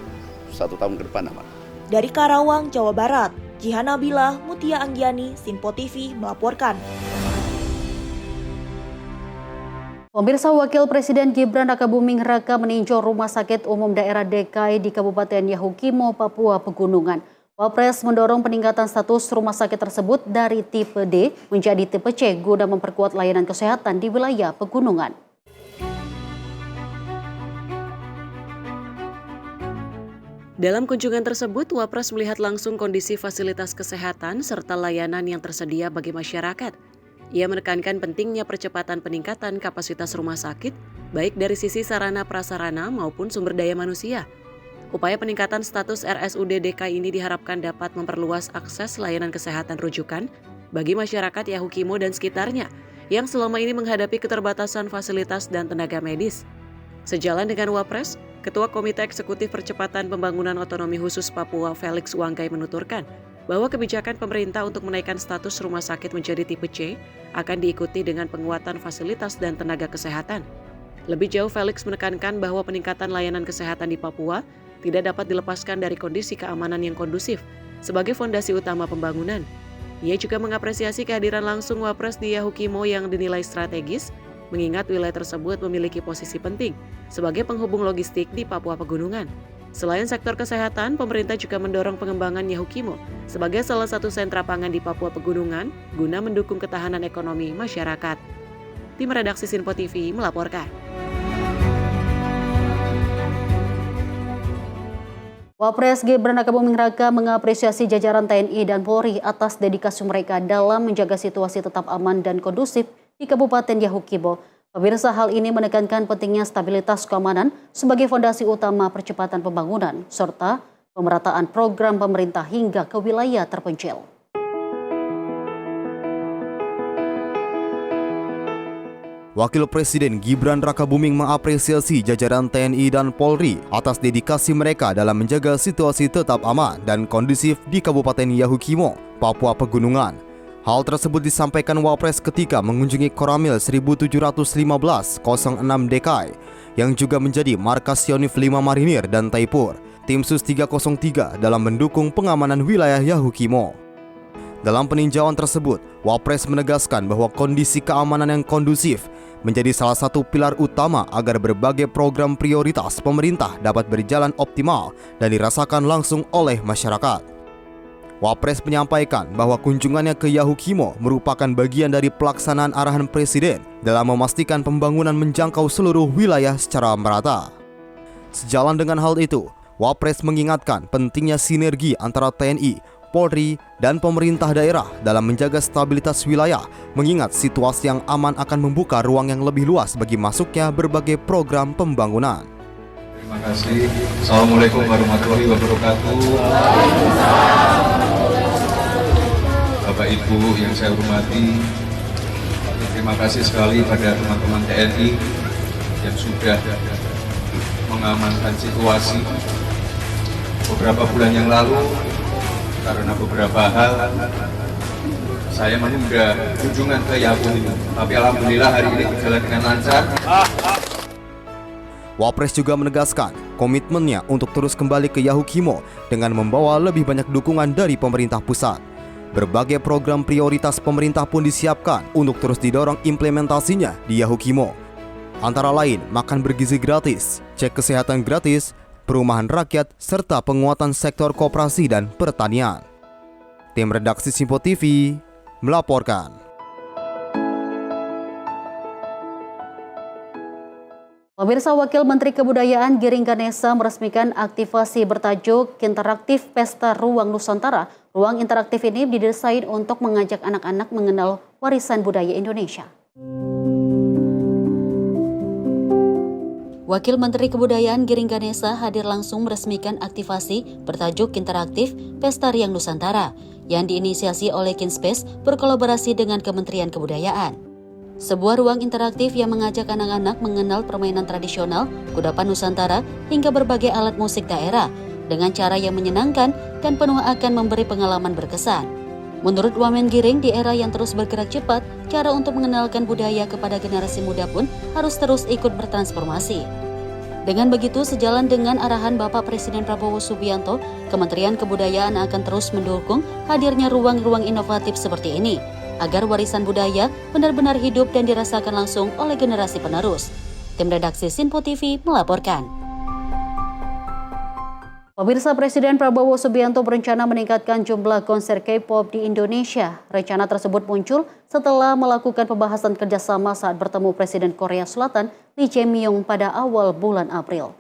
1 tahun ke depan aman. Dari Karawang, Jawa Barat, Jihan Nabila, Mutia Anggiani, Sinpo TV melaporkan. Pemirsa, Wakil Presiden Gibran Rakabuming Raka meninjau Rumah Sakit Umum Daerah DKI di Kabupaten Yahukimo, Papua Pegunungan. Wapres mendorong peningkatan status rumah sakit tersebut dari tipe D menjadi tipe C guna memperkuat layanan kesehatan di wilayah pegunungan. Dalam kunjungan tersebut, Wapres melihat langsung kondisi fasilitas kesehatan serta layanan yang tersedia bagi masyarakat. Ia menekankan pentingnya percepatan peningkatan kapasitas rumah sakit, baik dari sisi sarana prasarana maupun sumber daya manusia. Upaya peningkatan status RSUD DKI ini diharapkan dapat memperluas akses layanan kesehatan rujukan bagi masyarakat Yahukimo dan sekitarnya yang selama ini menghadapi keterbatasan fasilitas dan tenaga medis. Sejalan dengan Wapres, Ketua Komite Eksekutif Percepatan Pembangunan Otonomi Khusus Papua Felix Wanggai menuturkan bahwa kebijakan pemerintah untuk menaikkan status rumah sakit menjadi tipe C akan diikuti dengan penguatan fasilitas dan tenaga kesehatan. Lebih jauh, Felix menekankan bahwa peningkatan layanan kesehatan di Papua tidak dapat dilepaskan dari kondisi keamanan yang kondusif sebagai fondasi utama pembangunan. Ia juga mengapresiasi kehadiran langsung Wapres di Yahukimo yang dinilai strategis, mengingat wilayah tersebut memiliki posisi penting sebagai penghubung logistik di Papua Pegunungan. Selain sektor kesehatan, pemerintah juga mendorong pengembangan Yahukimo sebagai salah satu sentra pangan di Papua Pegunungan guna mendukung ketahanan ekonomi masyarakat. Tim redaksi Sinpo TV melaporkan. Wapres Gibran Rakabuming Raka mengapresiasi jajaran TNI dan Polri atas dedikasi mereka dalam menjaga situasi tetap aman dan kondusif di Kabupaten Yahukimo. Pemirsa, hal ini menekankan pentingnya stabilitas keamanan sebagai fondasi utama percepatan pembangunan serta pemerataan program pemerintah hingga ke wilayah terpencil. Wakil Presiden Gibran Rakabuming mengapresiasi jajaran TNI dan Polri atas dedikasi mereka dalam menjaga situasi tetap aman dan kondusif di Kabupaten Yahukimo, Papua Pegunungan. Hal tersebut disampaikan Wapres ketika mengunjungi Koramil 1715-06 DKI yang juga menjadi markas Yonif 5 Marinir dan Taipur, tim Sus 303 dalam mendukung pengamanan wilayah Yahukimo. Dalam peninjauan tersebut, Wapres menegaskan bahwa kondisi keamanan yang kondusif menjadi salah satu pilar utama agar berbagai program prioritas pemerintah dapat berjalan optimal dan dirasakan langsung oleh masyarakat. Wapres menyampaikan bahwa kunjungannya ke Yahukimo merupakan bagian dari pelaksanaan arahan Presiden dalam memastikan pembangunan menjangkau seluruh wilayah secara merata. Sejalan dengan hal itu, Wapres mengingatkan pentingnya sinergi antara TNI, Polri, dan pemerintah daerah dalam menjaga stabilitas wilayah, mengingat situasi yang aman akan membuka ruang yang lebih luas bagi masuknya berbagai program pembangunan. Terima kasih. Assalamualaikum warahmatullahi wabarakatuh. Bapak Ibu yang saya hormati, terima kasih sekali pada teman-teman TNI yang sudah mengamankan situasi beberapa bulan yang lalu. Karena beberapa hal saya menunda kunjungan ke Yahukimo, tapi alhamdulillah hari ini berjalan dengan lancar. Wapres juga menegaskan komitmennya untuk terus kembali ke Yahukimo dengan membawa lebih banyak dukungan dari pemerintah pusat. Berbagai program prioritas pemerintah pun disiapkan untuk terus didorong implementasinya di Yahukimo. Antara lain, makan bergizi gratis, cek kesehatan gratis, perumahan rakyat, serta penguatan sektor koperasi dan pertanian. Tim redaksi Simpo TV melaporkan. Pemirsa, Wakil Menteri Kebudayaan Giring Ganesa meresmikan aktivasi bertajuk Interaktif Pesta Ruang Nusantara. Ruang interaktif ini didesain untuk mengajak anak-anak mengenal warisan budaya Indonesia. Wakil Menteri Kebudayaan Giring Ganesa hadir langsung meresmikan aktivasi bertajuk Interaktif Pesta Ruang Nusantara yang diinisiasi oleh Kinspace berkolaborasi dengan Kementerian Kebudayaan. Sebuah ruang interaktif yang mengajak anak-anak mengenal permainan tradisional, kudapan Nusantara, hingga berbagai alat musik daerah dengan cara yang menyenangkan dan penuh akan memberi pengalaman berkesan. Menurut Wamen Giring, di era yang terus bergerak cepat, cara untuk mengenalkan budaya kepada generasi muda pun harus terus ikut bertransformasi. Dengan begitu, sejalan dengan arahan Bapak Presiden Prabowo Subianto, Kementerian Kebudayaan akan terus mendukung hadirnya ruang-ruang inovatif seperti ini, agar warisan budaya benar-benar hidup dan dirasakan langsung oleh generasi penerus. Tim redaksi Simpo TV melaporkan. Pemirsa, Presiden Prabowo Subianto berencana meningkatkan jumlah konser K-pop di Indonesia. Rencana tersebut muncul setelah melakukan pembahasan kerjasama saat bertemu Presiden Korea Selatan Lee Jae-myung pada awal bulan April.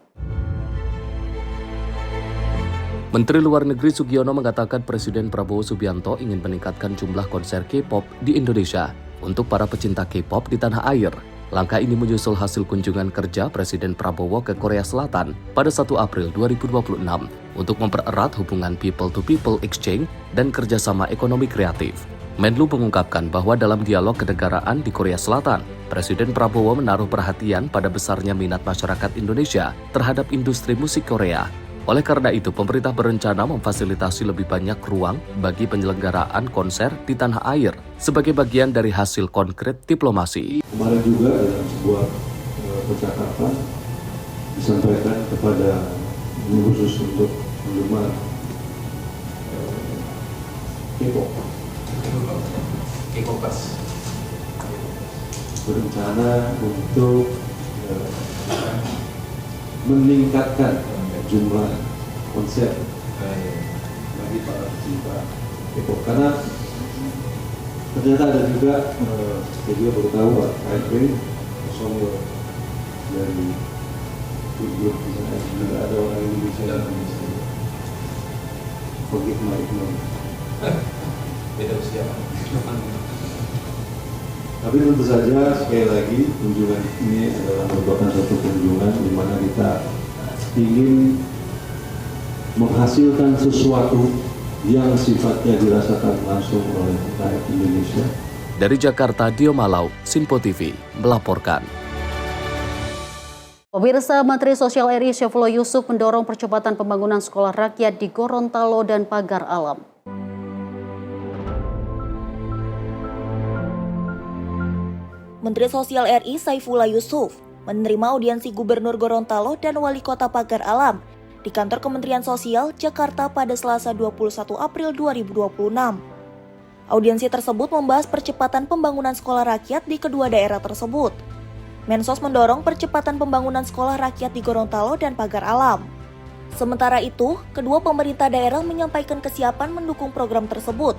Menteri Luar Negeri Sugiono mengatakan Presiden Prabowo Subianto ingin meningkatkan jumlah konser K-pop di Indonesia untuk para pecinta K-pop di tanah air. Langkah ini menyusul hasil kunjungan kerja Presiden Prabowo ke Korea Selatan pada 1 April 2026 untuk mempererat hubungan people-to-people exchange dan kerjasama ekonomi kreatif. Menlu mengungkapkan bahwa dalam dialog kenegaraan di Korea Selatan, Presiden Prabowo menaruh perhatian pada besarnya minat masyarakat Indonesia terhadap industri musik Korea. Oleh karena itu, pemerintah berencana memfasilitasi lebih banyak ruang bagi penyelenggaraan konser di tanah air sebagai bagian dari hasil konkret diplomasi. Kemarin juga dalam sebuah percakapan disampaikan kepada khusus untuk penggemar K-popers berencana untuk meningkatkan jumlah konser bagi para pecinta K-pop, karena ternyata ada juga saya juga baru tahu Pak KFB personil dari grup di sana juga ada orang Indonesia yang bisa forgive my ignorance. Beda usia. Tapi tentu saja sekali lagi kunjungan ini adalah merupakan suatu kunjungan di mana kita ingin menghasilkan sesuatu yang sifatnya dirasakan langsung oleh rakyat Indonesia. Dari Jakarta, Dio Malau, Simpo TV melaporkan. Pemirsa, Menteri Sosial RI Saifullah Yusuf mendorong percepatan pembangunan sekolah rakyat di Gorontalo dan Pagar Alam. Menteri Sosial RI Saifullah Yusuf menerima audiensi Gubernur Gorontalo dan Wali Kota Pagar Alam di kantor Kementerian Sosial Jakarta pada Selasa 21 April 2026. Audiensi tersebut membahas percepatan pembangunan sekolah rakyat di kedua daerah tersebut. Mensos mendorong percepatan pembangunan sekolah rakyat di Gorontalo dan Pagar Alam. Sementara itu, kedua pemerintah daerah menyampaikan kesiapan mendukung program tersebut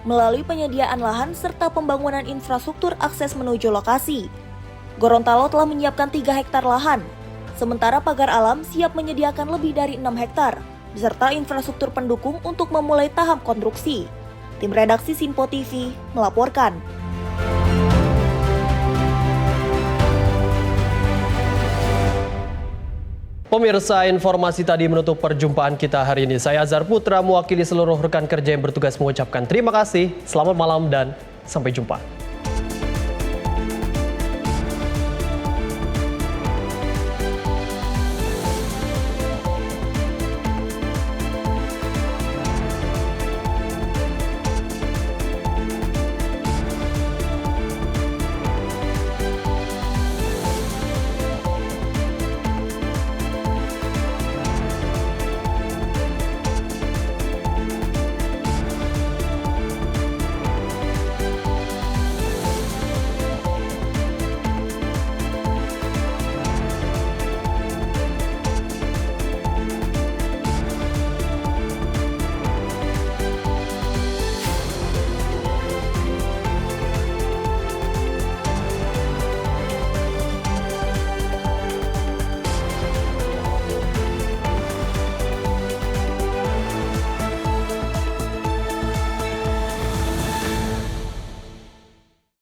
melalui penyediaan lahan serta pembangunan infrastruktur akses menuju lokasi. Gorontalo telah menyiapkan 3 hektar lahan, sementara Pagar Alam siap menyediakan lebih dari 6 hektar, beserta infrastruktur pendukung untuk memulai tahap konstruksi. Tim redaksi Simpo TV melaporkan. Pemirsa, informasi tadi menutup perjumpaan kita hari ini. Saya Azhar Putra mewakili seluruh rekan kerja yang bertugas mengucapkan terima kasih, selamat malam dan sampai jumpa.